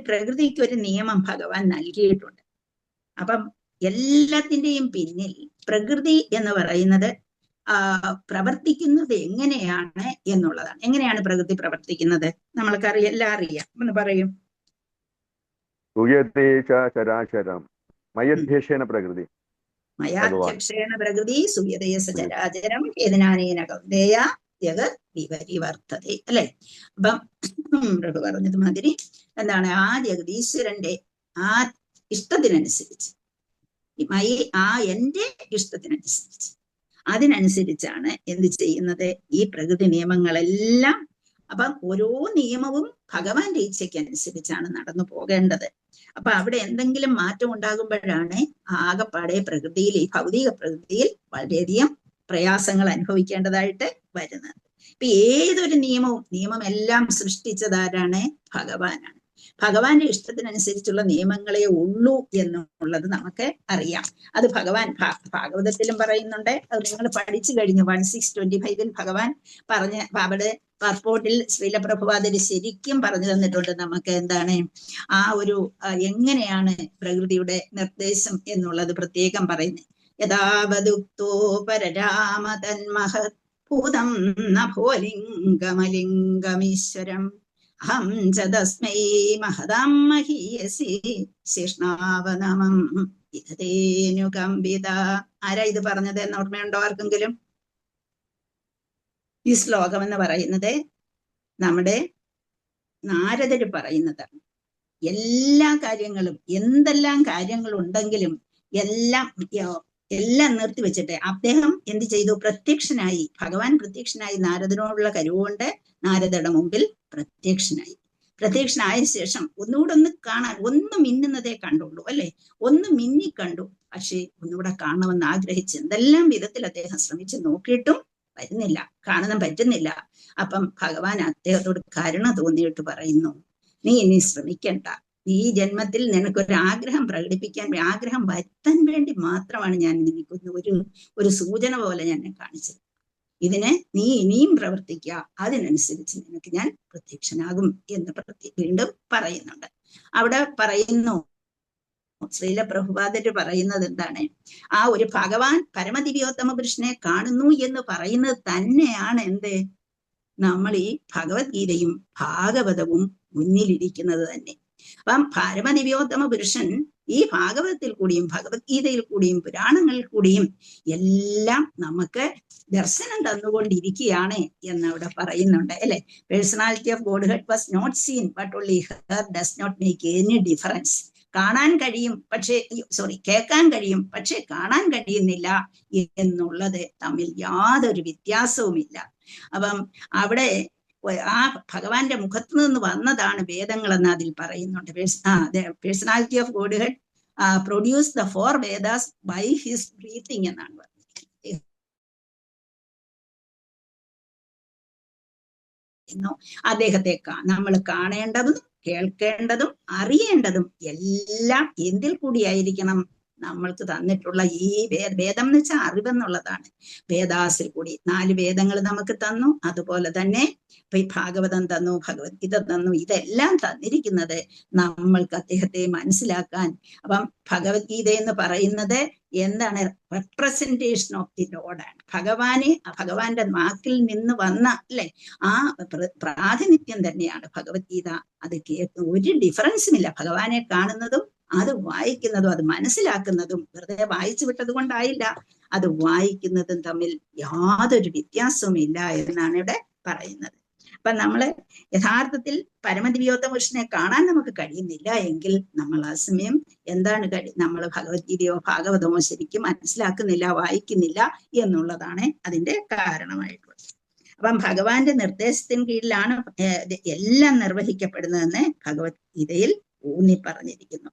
പ്രകൃതിക്ക് ഒരു നിയമം ഭഗവാൻ നൽകിയിട്ടുണ്ട്. അപ്പം എല്ലാത്തിൻ്റെയും പിന്നിൽ പ്രകൃതി എന്ന് പറയുന്നത് പ്രവർത്തിക്കുന്നത് എങ്ങനെയാണ് എന്നുള്ളതാണ്. എങ്ങനെയാണ് പ്രകൃതി പ്രവർത്തിക്കുന്നത് നമ്മൾക്കറിയാം, എല്ലാം അറിയാം. ഒന്ന് പറയും. ചരാചരം മയധ്യക്ഷേണ പ്രകൃതി മയാധ്യക്ഷേണ പ്രകൃതി സൂയതേസ ചരാചരം ഏതനാനേന കൗന്ദേയ ജഗത് വിപരിവർത്തതേ അല്ലെ. അപ്പം പ്രഭു പറഞ്ഞത് മാതിരി എന്താണ്, ആ ജഗതീശ്വരന്റെ ആ ഇഷ്ടത്തിനനുസരിച്ച്, എന്റെ ഇഷ്ടത്തിനനുസരിച്ച്, അതിനനുസരിച്ചാണ് എന്ത് ചെയ്യുന്നത്, ഈ പ്രകൃതി നിയമങ്ങളെല്ലാം. അപ്പം ഓരോ നിയമവും ഭഗവാന്റെ ഇച്ഛയ്ക്കനുസരിച്ചാണ് നടന്നു പോകേണ്ടത്. അപ്പൊ അവിടെ എന്തെങ്കിലും മാറ്റം ഉണ്ടാകുമ്പോഴാണ് ആകെപ്പാടെ പ്രകൃതിയിൽ, ഈ ഭൗതിക പ്രകൃതിയിൽ വളരെയധികം പ്രയാസങ്ങൾ അനുഭവിക്കേണ്ടതായിട്ട് വരുന്നത്. ഇപ്പൊ ഏതൊരു നിയമം എല്ലാം സൃഷ്ടിച്ചതാരാണ്? ഭഗവാനാണ്. ഭഗവാന്റെ ഇഷ്ടത്തിനനുസരിച്ചുള്ള നിയമങ്ങളെ ഉള്ളൂ എന്നുള്ളത് നമുക്ക് അറിയാം. അത് ഭഗവാൻ ഭാഗവതത്തിലും പറയുന്നുണ്ട്. അത് നിങ്ങൾ പഠിച്ചു കഴിഞ്ഞു. 1625 ഭഗവാൻ അവിടെ പർപ്പോട്ടിൽ ശ്രീല പ്രഭുപാദര് ശരിക്കും പറഞ്ഞു തന്നിട്ടുണ്ട് നമുക്ക് എന്താണ് ആ ഒരു എങ്ങനെയാണ് പ്രകൃതിയുടെ നിർദ്ദേശം എന്നുള്ളത് പ്രത്യേകം പറയുന്നത്. യഥാവതുക്തോ പരരാമ തന്മഹത് ഭൂതം നഭോലിംഗമലിംഗമീശ്വരം അഹം ച തസ്മൈ മഹതാം മഹീയസി ശിഷ്ണാവനമം ഇതേനുകമ്പിത. ആരാ ഇത് പറഞ്ഞത് എന്ന് ഓർമ്മയുണ്ടോ ആർക്കെങ്കിലും? ഈ ശ്ലോകം എന്ന് പറയുന്നത് നമ്മുടെ നാരദര് പറയുന്നതാണ്. എല്ലാ കാര്യങ്ങളും, എന്തെല്ലാം കാര്യങ്ങളുണ്ടെങ്കിലും എല്ലാം നിർത്തിവെച്ചിട്ട് അദ്ദേഹം എന്ത് ചെയ്തു? ഭഗവാൻ പ്രത്യക്ഷനായി നാരദനോടുള്ള കഴിവുകൊണ്ട് നാരദയുടെ മുമ്പിൽ പ്രത്യക്ഷനായ ശേഷം ഒന്നുകൂടെ കാണാൻ, ഒന്ന് മിന്നുന്നതേ കണ്ടുള്ളൂ അല്ലെ, ഒന്ന് മിന്നി കണ്ടു. പക്ഷെ ഒന്നുകൂടെ കാണണമെന്ന് ആഗ്രഹിച്ച് എന്തെല്ലാം വിധത്തിൽ അദ്ദേഹം ശ്രമിച്ചു നോക്കിയിട്ടും കാണാൻ പറ്റുന്നില്ല. അപ്പം ഭഗവാൻ അദ്ദേഹത്തോട് കരുണ തോന്നിയിട്ട് പറയുന്നു, നീ ഇനി ശ്രമിക്കണ്ട, ഈ ജന്മത്തിൽ നിനക്കൊരു ആഗ്രഹം പ്രകടിപ്പിക്കാൻ, ആഗ്രഹം വരുത്താൻ വേണ്ടി മാത്രമാണ് ഞാൻ നിനക്കൊന്ന് ഒരു സൂചന പോലെ ഞാൻ കാണിച്ചത്. ഇതിനെ നീ ഇനിയും പ്രവർത്തിക്കുക, അതിനനുസരിച്ച് നിനക്ക് ഞാൻ പ്രത്യക്ഷനാകും എന്ന് വീണ്ടും പറയുന്നുണ്ട്. അവിടെ പറയുന്നു, ശ്രീല പ്രഭുപാദര് പറയുന്നത് എന്താണ്, ആ ഒരു ഭഗവാൻ പരമദിവ്യോത്തമ പുരുഷനെ കാണുന്നു എന്ന് പറയുന്നത് തന്നെയാണ് എന്ത്, നമ്മൾ ഈ ഭഗവത്ഗീതയും ഭാഗവതവും മുന്നിലിരിക്കുന്നത് തന്നെ. അപ്പം പരമദിവ്യോത്തമ പുരുഷൻ ഈ ഭാഗവതത്തിൽ കൂടിയും ഭഗവത്ഗീതയിൽ കൂടിയും പുരാണങ്ങളിൽ കൂടിയും എല്ലാം നമുക്ക് ദർശനം തന്നുകൊണ്ടിരിക്കുകയാണ് എന്ന് അവിടെ പറയുന്നുണ്ട് അല്ലെ. Personality of godhead was not seen but only her does not make any difference. കാണാൻ കഴിയും പക്ഷേ കേൾക്കാൻ കഴിയും പക്ഷെ കാണാൻ കഴിയുന്നില്ല എന്നുള്ളത് തമ്മിൽ യാതൊരു വ്യത്യാസവുമില്ല. അപ്പം അവിടെ ആ ഭഗവാന്റെ മുഖത്ത് നിന്ന് വന്നതാണ് വേദങ്ങൾ എന്ന് അതിൽ പറയുന്നുണ്ട്. Personality of godhead produce the 4 Vedas by his breathing എന്നാണ് പറഞ്ഞത്. അദ്ദേഹത്തെ നമ്മൾ കാണേണ്ടതും കേൾക്കേണ്ടതും അറിയേണ്ടതും എല്ലാം എന്തിൽ കൂടിയായിരിക്കണം? നമ്മൾക്ക് തന്നിട്ടുള്ള ഈ വേദം എന്ന് വെച്ചാൽ അറിവെന്നുള്ളതാണ്. വേദാസിൽ കൂടി 4 വേദങ്ങൾ നമുക്ക് തന്നു, അതുപോലെ തന്നെ ഭാഗവതം തന്നു, ഭഗവത്ഗീത തന്നു. ഇതെല്ലാം തന്നിരിക്കുന്നത് നമ്മൾക്ക് അദ്ദേഹത്തെ മനസ്സിലാക്കാൻ. അപ്പം ഭഗവത്ഗീത എന്ന് പറയുന്നത് എന്താണ്? റെപ്രസെന്റേഷൻ ഓഫ് ദി ലോർഡാണ്. ഭഗവാന്റെ വാക്കിൽ നിന്ന് വന്ന അല്ലെ ആ പ്രാതിനിധ്യം തന്നെയാണ് ഭഗവത്ഗീത. അത് ഒരു ഡിഫറൻസും ഇല്ല. ഭഗവാനെ കാണുന്നതും അത് വായിക്കുന്നതും അത് മനസ്സിലാക്കുന്നതും വെറുതെ വായിച്ചു വിട്ടത് കൊണ്ടായില്ല, അത് വായിക്കുന്നതും തമ്മിൽ യാതൊരു വ്യത്യാസവും ഇല്ല എന്നാണ് ഇവിടെ പറയുന്നത്. അപ്പൊ നമ്മള് യഥാർത്ഥത്തിൽ പരമദിവ്യോത്തമപുരുഷനെ കാണാൻ നമുക്ക് കഴിയുന്നില്ല എങ്കിൽ നമ്മൾ ആ സമയം എന്താണ് നമ്മൾ ഭഗവത്ഗീതയോ ഭാഗവതമോ ശരിക്കും മനസ്സിലാക്കുന്നില്ല, വായിക്കുന്നില്ല എന്നുള്ളതാണ് അതിന്റെ കാരണമായിട്ടുള്ളത്. അപ്പം ഭഗവാന്റെ നിർദ്ദേശത്തിന് കീഴിലാണ് എല്ലാം നിർവഹിക്കപ്പെടുന്നതെന്ന് ഭഗവത്ഗീതയിൽ ഊന്നി പറഞ്ഞിരിക്കുന്നു.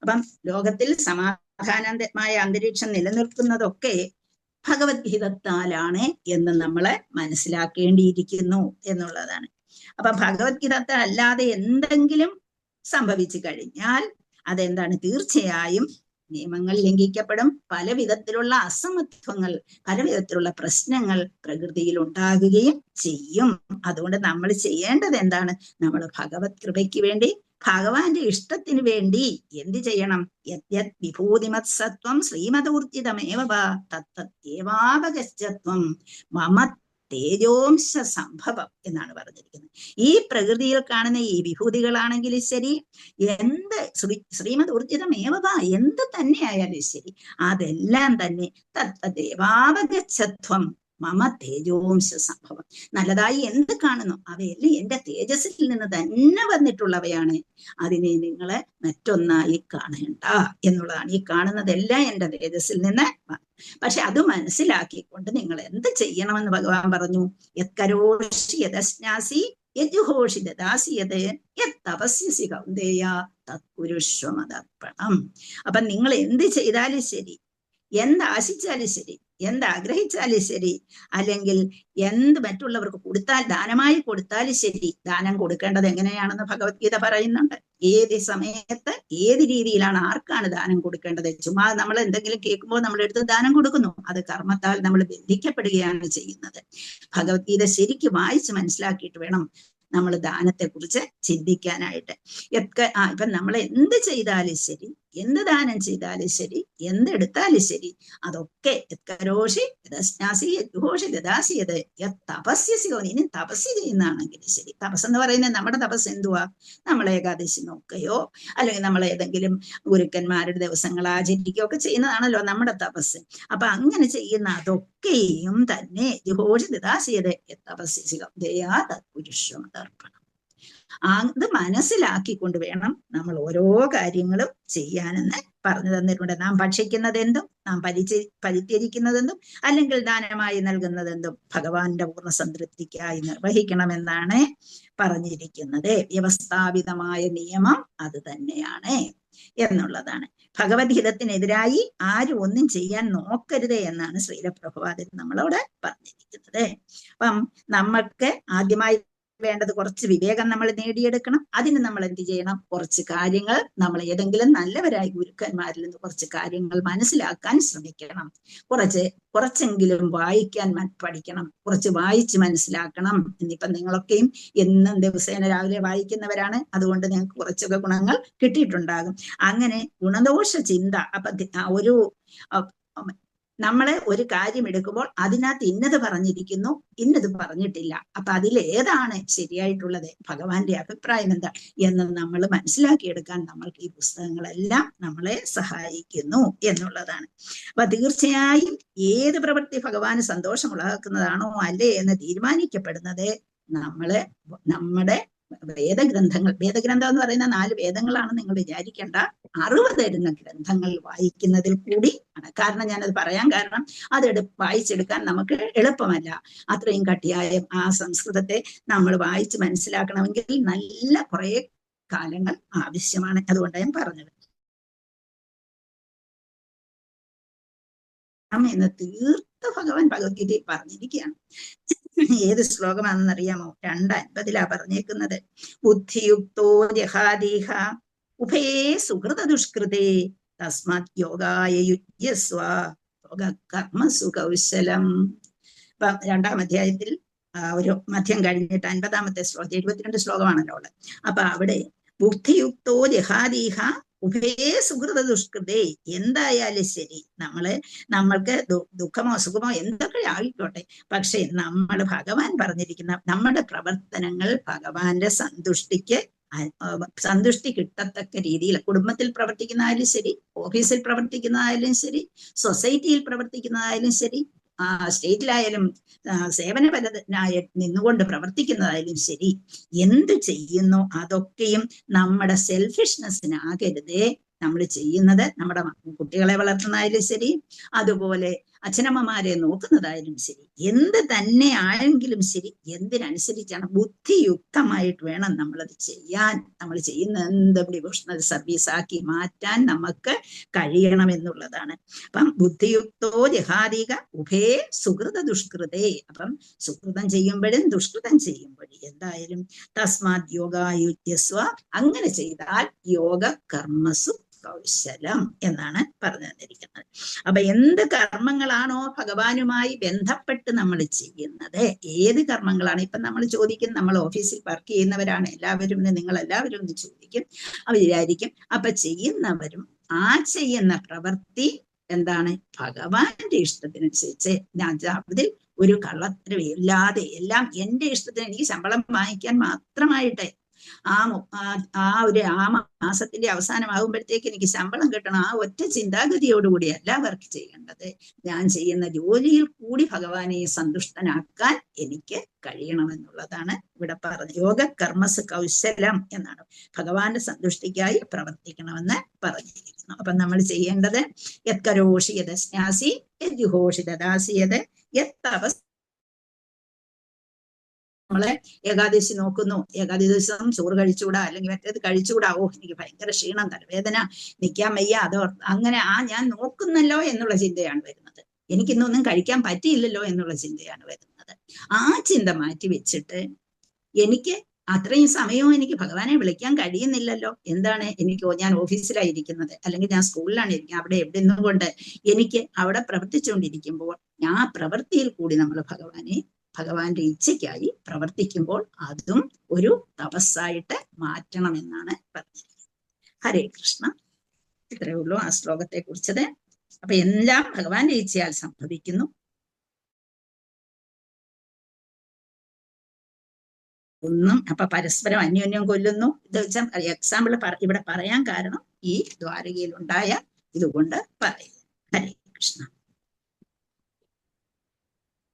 അപ്പം ലോകത്തിൽ സമാധാനമായ അന്തരീക്ഷം നിലനിൽക്കുന്നതൊക്കെ ഭഗവത്ഗീതത്താലാണ് എന്ന് നമ്മളെ മനസ്സിലാക്കേണ്ടിയിരിക്കുന്നു എന്നുള്ളതാണ്. അപ്പൊ ഭഗവത്ഗീതത്താൽ അല്ലാതെ എന്തെങ്കിലും സംഭവിച്ചു കഴിഞ്ഞാൽ അതെന്താണ്? തീർച്ചയായും നിയമങ്ങൾ ലംഘിക്കപ്പെടും, പല വിധത്തിലുള്ള അസമത്വങ്ങൾ, പല വിധത്തിലുള്ള പ്രശ്നങ്ങൾ പ്രകൃതിയിൽ ഉണ്ടാകുകയും ചെയ്യും. അതുകൊണ്ട് നമ്മൾ ചെയ്യേണ്ടത് എന്താണ്? നമ്മൾ ഭഗവത് കൃപയ്ക്ക് വേണ്ടി, ഭഗവാന്റെ ഇഷ്ടത്തിന് വേണ്ടി എന്ത് ചെയ്യണം? യദ്യത് വിഭൂതിമത് സത്വം ശ്രീമദൂർജിതമേവ തത്തത്യേവാവഗച്ഛത്വം മമ തേജോംശ സംഭവം എന്നാണ് പറഞ്ഞിരിക്കുന്നത്. ഈ പ്രകൃതിയിൽ കാണുന്ന ഈ വിഭൂതികളാണെങ്കിലും ശരി, എന്ത് ശ്രീമദ് ഊർജിതമേവ എന്ത് തന്നെ ആയാലും ശരി, അതെല്ലാം തന്നെ തത്തദേവാവഗച്ഛത്വം മമ തേജോംശ സംഭവം. നല്ലതായി എന്ത് കാണുന്നു അവയെല്ലാം എന്റെ തേജസ്സിൽ നിന്ന് തന്നെ വന്നിട്ടുള്ളവയാണ്. അതിനെ നിങ്ങളെ മറ്റൊന്നായി കാണേണ്ട എന്നുള്ളതാണ്. ഈ കാണുന്നതെല്ലാം എന്റെ തേജസ്സിൽ നിന്ന്. പക്ഷെ അത് മനസ്സിലാക്കിക്കൊണ്ട് നിങ്ങൾ എന്ത് ചെയ്യണമെന്ന് ഭഗവാൻ പറഞ്ഞു. യത്കരോഷി യദസ്നാസി യജുഹോഷി ദദാസി യത് യത്തപസ്യസി കൗന്ദേയ തത്കുരുഷ്വമദർപ്പണം. അപ്പൊ നിങ്ങൾ എന്ത് ചെയ്താലും ശരി, എന്താശിച്ചാലും ശരി, എന്താഗ്രഹിച്ചാലും ശരി, അല്ലെങ്കിൽ എന്ത് മറ്റുള്ളവർക്ക് കൊടുത്താൽ, ദാനമായി കൊടുത്താലും ശരി, ദാനം കൊടുക്കേണ്ടത് എങ്ങനെയാണെന്ന് ഭഗവത്ഗീത പറയുന്നുണ്ട്. ഏത് സമയത്ത് ഏത് രീതിയിലാണ് ആർക്കാണ് ദാനം കൊടുക്കേണ്ടത്. ചുമ്മാ നമ്മൾ എന്തെങ്കിലും കേൾക്കുമ്പോൾ നമ്മളെടുത്ത് ദാനം കൊടുക്കുന്നു, അത് കർമ്മത്താൽ നമ്മൾ ബന്ധിക്കപ്പെടുകയാണ് ചെയ്യുന്നത്. ഭഗവത്ഗീത ശരിക്കും വായിച്ച് മനസ്സിലാക്കിയിട്ട് വേണം നമ്മൾ ദാനത്തെ കുറിച്ച് ചിന്തിക്കാനായിട്ട്. ഇപ്പൊ നമ്മൾ എന്ത് ചെയ്താലും ശരി, എന്ത് ദാനം ചെയ്താലും ശരി, എന്തെടുത്താലും ശരി, അതൊക്കെ യത്കരോഷി യദസ്നാസി യജുഹോഷി ദദാസി യത് യത്തപസ്യസി. ഇനി തപസ് ചെയ്യുന്നതാണെങ്കിലും ശരി, തപസ് എന്ന് പറയുന്നത് നമ്മുടെ തപസ് എന്തുവാ? നമ്മൾ ഏകാദശി നോക്കുകയോ അല്ലെങ്കിൽ നമ്മൾ ഏതെങ്കിലും ഗുരുക്കന്മാരുടെ ദിവസങ്ങൾ ആചരിക്കുകയോ ഒക്കെ ചെയ്യുന്നതാണല്ലോ നമ്മുടെ തപസ്. അപ്പൊ അങ്ങനെ ചെയ്യുന്ന അതൊക്കെയും തന്നെ യജുഹോഷി ദദാസി യത് യത്തപസ്യസി കൗന്ദേയ തത്കുരുഷ്വമദർപ്പണം. അത് മനസ്സിലാക്കിക്കൊണ്ട് വേണം നമ്മൾ ഓരോ കാര്യങ്ങളും ചെയ്യാനെന്ന് പറഞ്ഞു തന്നിട്ടുണ്ട്. നാം ഭക്ഷിക്കുന്നതെന്തും, നാം പരിത്യജിക്കുന്നതെന്തും, അല്ലെങ്കിൽ ദാനമായി നൽകുന്നതെന്തും ഭഗവാന്റെ പൂർണ്ണ സംതൃപ്തിക്കായി നിർവഹിക്കണമെന്നാണ് പറഞ്ഞിരിക്കുന്നത്. വ്യവസ്ഥാപിതമായ നിയമം അത് തന്നെയാണ് എന്നുള്ളതാണ്. ഭഗവത്ഗീതത്തിനെതിരായി ആരും ഒന്നും ചെയ്യാൻ നോക്കരുത് എന്നാണ് ശ്രീല പ്രഭുപാദൻ നമ്മളോട് പറഞ്ഞിരിക്കുന്നത്. അപ്പം നമ്മൾക്ക് ആദ്യമായി വേണ്ടത് കുറച്ച് വിവേകം നമ്മൾ നേടിയെടുക്കണം. അതിന് നമ്മൾ എന്ത് ചെയ്യണം? കുറച്ച് കാര്യങ്ങൾ നമ്മൾ ഏതെങ്കിലും നല്ലവരായ ഗുരുക്കന്മാരിൽ നിന്ന് കുറച്ച് കാര്യങ്ങൾ മനസ്സിലാക്കാൻ ശ്രമിക്കണം. കുറച്ചെങ്കിലും വായിക്കാൻ പഠിക്കണം, കുറച്ച് വായിച്ച് മനസ്സിലാക്കണം. ഇന്നിപ്പം നിങ്ങളൊക്കെയും എന്നും ദിവസേന രാവിലെ വായിക്കുന്നവരാണ്, അതുകൊണ്ട് നിങ്ങൾക്ക് കുറച്ചൊക്കെ ഗുണങ്ങൾ കിട്ടിയിട്ടുണ്ടാകും. അങ്ങനെ ഗുണദോഷ ചിന്ത. അപ്പൊ നമ്മളെ ഒരു കാര്യം എടുക്കുമ്പോൾ അതിനകത്ത് ഇന്നത് പറഞ്ഞിരിക്കുന്നു, ഇന്നത് പറഞ്ഞിട്ടില്ല, അപ്പൊ അതിലേതാണ് ശരിയായിട്ടുള്ളത്, ഭഗവാന്റെ അഭിപ്രായം എന്താ എന്ന് നമ്മൾ മനസ്സിലാക്കിയെടുക്കാൻ നമ്മൾക്ക് ഈ പുസ്തകങ്ങളെല്ലാം നമ്മളെ സഹായിക്കുന്നു എന്നുള്ളതാണ്. അപ്പൊ തീർച്ചയായും ഏത് പ്രവൃത്തി ഭഗവാന് സന്തോഷമുളവാക്കുന്നതാണോ അല്ലേ എന്ന് തീരുമാനിക്കപ്പെടുന്നത് നമ്മുടെ വേദഗ്രന്ഥങ്ങൾ. വേദഗ്രന്ഥം എന്ന് പറയുന്ന 4 വേദങ്ങളാണ് നിങ്ങൾ വിചാരിക്കേണ്ട. 60 തരുന്ന ഗ്രന്ഥങ്ങൾ വായിക്കുന്നതിൽ കൂടി ആണ്. കാരണം ഞാനത് പറയാൻ കാരണം അത് വായിച്ചെടുക്കാൻ നമുക്ക് എളുപ്പമല്ല. അത്രയും കട്ടിയായ ആ സംസ്കൃതത്തെ നമ്മൾ വായിച്ച് മനസ്സിലാക്കണമെങ്കിൽ നല്ല കുറെ കാലങ്ങൾ ആവശ്യമാണ്. അതുകൊണ്ട് ഞാൻ പറഞ്ഞത് എന്ന് തീർത്ത ഭഗവാൻ ഭഗവത്ഗീതയിൽ പറഞ്ഞിരിക്കുകയാണ്. ഏത് ശ്ലോകമാണെന്നറിയാമോ? 2:50 പറഞ്ഞേക്കുന്നത്. ബുദ്ധിയുക്തോ ജഹാദീഹ ഉഭയേ സുഹൃത ദുഷ്കൃതേ തസ്മാത് യോഗായ യുജ്യസ്വ കർമ്മസു കൗശലം. ഇപ്പൊ 2-ാം അധ്യായത്തിൽ ഒരു മധ്യം കഴിഞ്ഞിട്ട് 50-ാമത്തെ ശ്ലോകം, 72 ശ്ലോകമാണല്ലോ ഉള്ളത്. അപ്പൊ അവിടെ ബുദ്ധിയുക്തോ ജഹാദീഹ ഉഭയേ സുഹൃത ദുഷ്കൃതേ. എന്തായാലും ശരി, നമ്മൾക്ക് ദുഃഖമോ സുഖമോ എന്തൊക്കെ ആയിക്കോട്ടെ, പക്ഷെ നമ്മൾ ഭഗവാൻ പറഞ്ഞിരിക്കുന്ന നമ്മുടെ പ്രവർത്തനങ്ങൾ ഭഗവാന്റെ സന്തുഷ്ടിക്ക് സന്തുഷ്ടി കിട്ടത്തക്ക രീതിയിൽ കുടുംബത്തിൽ പ്രവർത്തിക്കുന്നതായാലും ശരി, ഓഫീസിൽ പ്രവർത്തിക്കുന്നതായാലും ശരി, സൊസൈറ്റിയിൽ പ്രവർത്തിക്കുന്നതായാലും ശരി, സ്റ്റേറ്റിലായാലും സേവനപരനായ നിന്നുകൊണ്ട് പ്രവർത്തിക്കുന്നതായാലും ശരി, എന്ത് ചെയ്യുന്നോ അതൊക്കെയും നമ്മുടെ സെൽഫിഷ്നെസ്സിനാകരുതേ നമ്മൾ ചെയ്യുന്നത്. നമ്മുടെ കുട്ടികളെ വളർത്തുന്നതായാലും ശരി, അതുപോലെ അച്ഛനമ്മമാരെ നോക്കുന്നതായാലും ശരി, എന്ത് തന്നെ ആയെങ്കിലും ശരി, എന്തിനനുസരിച്ചാണ് ബുദ്ധിയുക്തമായിട്ട് വേണം നമ്മളത് ചെയ്യാൻ. നമ്മൾ ചെയ്യുന്ന എന്ത് ഡിവോഷണൽ സർവീസ് ആക്കി മാറ്റാൻ നമുക്ക് കഴിയണമെന്നുള്ളതാണ്. അപ്പം ബുദ്ധിയുക്തോ ജഹാദിക ഉഭേ സുഹൃത ദുഷ്കൃതേ. അപ്പം സുഹൃതം ചെയ്യുമ്പോഴും ദുഷ്കൃതം ചെയ്യുമ്പോഴും എന്തായാലും തസ്മാത് യോഗായുജ്യസ്വ, അങ്ങനെ ചെയ്താൽ യോഗ കർമ്മസു കൗശലം എന്നാണ് പറഞ്ഞു തന്നിരിക്കുന്നത്. അപ്പൊ എന്ത് കർമ്മങ്ങളാണോ ഭഗവാനുമായി ബന്ധപ്പെട്ട് നമ്മൾ ചെയ്യുന്നത്, ഏത് കർമ്മങ്ങളാണ്, ഇപ്പൊ നമ്മൾ ചോദിക്കും, നമ്മൾ ഓഫീസിൽ വർക്ക് ചെയ്യുന്നവരാണ് എല്ലാവരും, നിങ്ങൾ എല്ലാവരും ഒന്ന് ചോദിക്കും, വിചാരിക്കും അപ്പൊ ചെയ്യുന്നവരും ആ ചെയ്യുന്ന പ്രവൃത്തി എന്താണ്, ഭഗവാന്റെ ഇഷ്ടത്തിനനുസരിച്ച്, അതിൽ ഒരു കള്ളത്തരം ഇല്ലാതെ എല്ലാം എന്റെ ഇഷ്ടത്തിന്, എനിക്ക് ശമ്പളം വാങ്ങിക്കാൻ മാത്രമായിട്ട് ആ മാസത്തിന്റെ അവസാനമാകുമ്പോഴത്തേക്ക് എനിക്ക് ശമ്പളം കിട്ടണം, ആ ഒറ്റ ചിന്താഗതിയോടുകൂടിയല്ല വർക്ക് ചെയ്യേണ്ടത്. ഞാൻ ചെയ്യുന്ന ജോലിയിൽ കൂടി ഭഗവാനെ സന്തുഷ്ടനാക്കാൻ എനിക്ക് കഴിയണമെന്നുള്ളതാണ് ഇവിടെ പറഞ്ഞത്. യോഗ കർമ്മസ് കൗശലം എന്നാണ്, ഭഗവാന്റെ സന്തുഷ്ടിക്കായി പ്രവർത്തിക്കണമെന്ന് പറഞ്ഞിരിക്കുന്നു. അപ്പൊ നമ്മൾ ചെയ്യേണ്ടത് യത്കരോഷി യദസ്നാസി യദ്യുഹോഷി ദദാസിയത് യത്തപസ്. നമ്മളെ ഏകാദശി നോക്കുന്നു, ഏകാദശി ദിവസം ചോറ് കഴിച്ചുകൂടാ, അല്ലെങ്കിൽ മറ്റേത് കഴിച്ചുകൂടാ, എനിക്ക് ഭയങ്കര ക്ഷീണം, തലവേദന, നിൽക്കാൻ വയ്യ, അതോ അങ്ങനെ ഞാൻ നോക്കുന്നല്ലോ എന്നുള്ള ചിന്തയാണ് വരുന്നത്. എനിക്കിന്നൊന്നും കഴിക്കാൻ പറ്റിയില്ലല്ലോ എന്നുള്ള ചിന്തയാണ് വരുന്നത്. ആ ചിന്ത മാറ്റി വെച്ചിട്ട് എനിക്ക് അത്രയും സമയവും എനിക്ക് ഭഗവാനെ വിളിക്കാൻ കഴിയുന്നില്ലല്ലോ, എന്താണ് ഞാൻ ഓഫീസിലായിരിക്കുന്നത്, അല്ലെങ്കിൽ ഞാൻ സ്കൂളിലാണ് ഇരിക്കുന്നത്, അവിടെ എവിടെ നിന്നുകൊണ്ട് എനിക്ക് അവിടെ പ്രവർത്തിച്ചുകൊണ്ടിരിക്കുമ്പോൾ ആ പ്രവൃത്തിയിൽ കൂടി നമ്മൾ ഭഗവാന്റെ ഇച്ഛയ്ക്കായി പ്രവർത്തിക്കുമ്പോൾ അതും ഒരു തപസ്സായിട്ട് മാറ്റണമെന്നാണ് പറഞ്ഞിരിക്കുന്നത്. ഹരേ കൃഷ്ണ. ഇത്രയേ ഉള്ളൂ ആ ശ്ലോകത്തെ കുറിച്ചത്. അപ്പൊ എല്ലാം ഭഗവാന്റെ ഇച്ഛയാൽ സംഭവിക്കുന്നു. അപ്പൊ പരസ്പരം അന്യോന്യം കൊല്ലുന്നു. ഇത് വെച്ചാൽ എക്സാമ്പിൾ ഇവിടെ പറയാൻ കാരണം ഈ ദ്വാരകയിൽ ഉണ്ടായ ഇതുകൊണ്ട് പറയുന്നു. ഹരേ കൃഷ്ണ.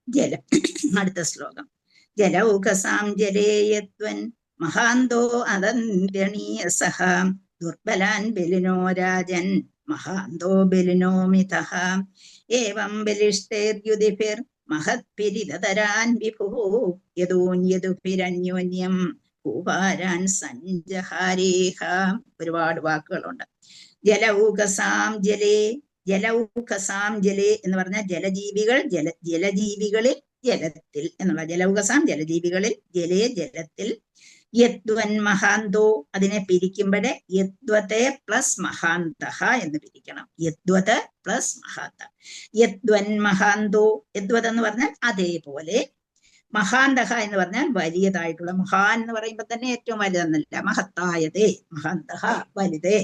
ജലം. അടുത്ത ശ്ലോകം. ജലൗകസാം ജലേയത്വൻ മഹാന്തോ അതന്ത്യണീയസഃ ദുർബലാൻ ബലിനോ രാജൻ മഹാന്തോ ബലിനോ മിതഃ ഏവം ബലിഷ്ഠേർയുധിഭിർ മഹത്പിരിതരാൻ വിഭുഃ യദൂന്യദുഭിരന്യോന്യം ഭൂഭാരാൻ സഞ്ജഹാരേഹ. ഒരുപാട് വാക്കുകളുണ്ട്. ജലൗകസാം ജലേ, ജലൗകസാം ജലേ എന്ന് പറഞ്ഞാൽ ജലജീവികൾ, ജലജീവികളിൽ ജലത്തിൽ എന്നുള്ള, ജലൗകസാം ജലജീവികളിൽ, ജലേ ജലത്തിൽ, യദ്വൻ മഹാന്തോ അതിനെ പിരിക്കുമ്പോഴേ യദ്വത്തെ പ്ലസ് മഹാന്തഃ എന്ന് പിരിക്കണം. യദ്വത് പ്ലസ് മഹാന്ത. യദ്വൻ മഹാന്തോ, യദ്വത് എന്ന് പറഞ്ഞാൽ അതേപോലെ, മഹാന്തഃ എന്ന് പറഞ്ഞാൽ വലിയതായിട്ടുള്ള, മഹാൻ എന്ന് പറയുമ്പോൾ തന്നെ ഏറ്റവും വലുതെന്നല്ല, മഹത്തായതേ, മഹാന്തഃ വലുതേ.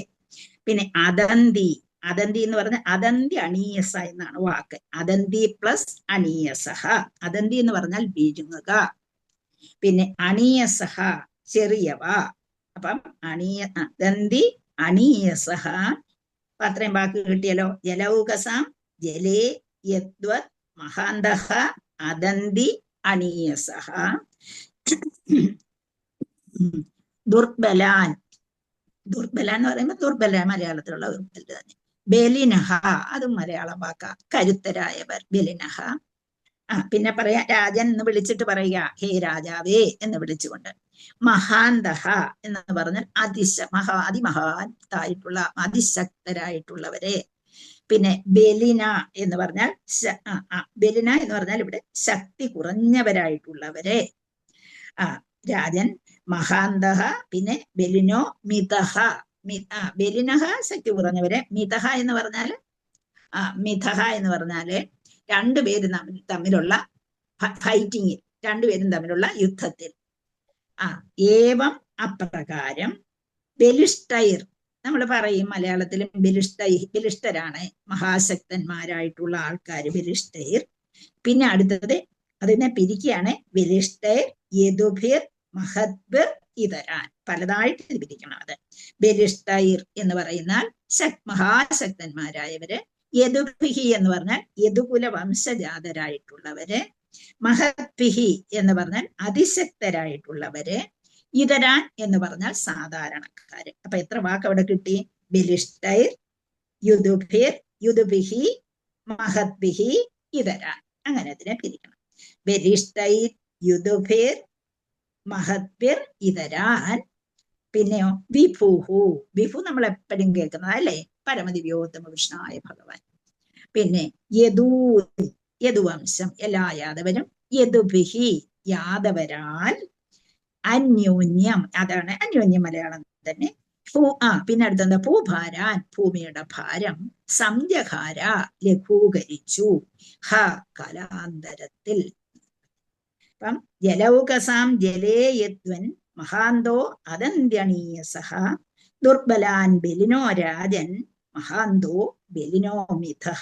പിന്നെ അതന്തി, അതന്തി എന്ന് പറഞ്ഞാൽ അതന്തി അണീയസ എന്നാണ് വാക്ക്. അതന്തി പ്ലസ് അണീയസഹ. അതന്തി എന്ന് പറഞ്ഞാൽ വിഴുങ്ങുക. പിന്നെ അണീയസഹ ചെറിയവ. അപ്പം അതന്തി അണീയസഹ. അത്രയും വാക്ക് കിട്ടിയല്ലോ. ജലൗകസാം ജലേ യദ്വത് മഹാന്തഃ അതന്തി അണീയസഹ. ദുർബലാൻ, ദുർബല എന്ന് പറയുമ്പോൾ ദുർബല മലയാളത്തിലുള്ള ദുർബല തന്നെ. ബലിനഹ, അതും മലയാളം വാക്ക, കരുത്തരായവർ, ബലിനഹ. പിന്നെ പറയാ രാജൻ എന്ന് വിളിച്ചിട്ട് പറയുക, ഹേ രാജാവേ എന്ന് വിളിച്ചുകൊണ്ട്. മഹാന്തഹ എന്ന് പറഞ്ഞാൽ അതിമഹാത്തായിട്ടുള്ള, അതിശക്തരായിട്ടുള്ളവരെ. പിന്നെ ബലിന എന്ന് പറഞ്ഞാൽ ബലിന എന്ന് പറഞ്ഞാൽ ഇവിടെ ശക്തി കുറഞ്ഞവരായിട്ടുള്ളവരെ. രാജൻ, മഹാന്തഹ, പിന്നെ ബലിനോ മിതഹ. ബലിനഹ ശക്തി കുറഞ്ഞവരെ, മിതഹ എന്ന് പറഞ്ഞാല് മിതഹ എന്ന് പറഞ്ഞാല് രണ്ടുപേരും തമ്മിലുള്ള ഫൈറ്റിങ്ങിൽ, രണ്ടുപേരും തമ്മിലുള്ള യുദ്ധത്തിൽ. ഏവം അപ്രകാരം ബലിഷ്ഠൈർ, നമ്മൾ പറയും മലയാളത്തിലും ബലിഷ്ഠരാണ്, മഹാശക്തന്മാരായിട്ടുള്ള ആൾക്കാർ ബലിഷ്ഠൈർ. പിന്നെ അടുത്തത് അതിനെ പിരിക്കുകയാണ്, ബലിഷ്ഠൈർ യദുഭിർ മഹദ്ഭിർ ഇതരാൻ. പലതായിട്ട് തിരിക്കണം. അത് ബലിഷ്ഠൈർ എന്ന് പറയുന്നാൽ മഹാശക്തന്മാരായവര്, യദുഭിഹി എന്ന് പറഞ്ഞാൽ യദുകുല വംശജാതരായിട്ടുള്ളവര്, മഹത്ഭിഹി എന്ന് പറഞ്ഞാൽ അതിശക്തരായിട്ടുള്ളവര്, ഇതരാൻ എന്ന് പറഞ്ഞാൽ സാധാരണക്കാര്. അപ്പൊ എത്ര വാക്ക് അവിടെ കിട്ടി? ബലിഷ്ഠൈർ, യുദുഭിർ, യുദുഭിഹി, മഹത്ഭിഹി, ഇതരാൻ. അങ്ങനെ അതിനെ പിരിക്കണം. ബലിഷ്ഠൈർ, യുദുഭിർ, മഹത്ഭിർ, ഇതരാൻ. പിന്നെയോ വിഭുഹു. വിഭു നമ്മൾ എപ്പോഴും കേൾക്കുന്നത് അല്ലേ, പരമദിവ്യോത്തമ കൃഷ്ണനായ ഭഗവാൻ. പിന്നെ യദൂ, യദുവംശം, എല്ലാ യാദവരും. യദുഭിഹി, യാദവരാൽ. അന്യോന്യം, അതാണ് അന്യോന്യം മലയാളം തന്നെ. പിന്നെ അടുത്തെന്താ? ഭൂഭാരാൻ, ഭൂമിയുടെ ഭാരം. സംജഹാര, ലഘൂകരിച്ചു. ഹ, കാലാന്തരത്തിൽ. അപ്പം ജലൗകസാം ജലേ യദ്വൻ മഹാന്തോ അദന്ത്യണീയസഹ ദുർബലാൻ ബലിനോ രാജൻ മഹാന്തോ ബലിനോ മിഥഃ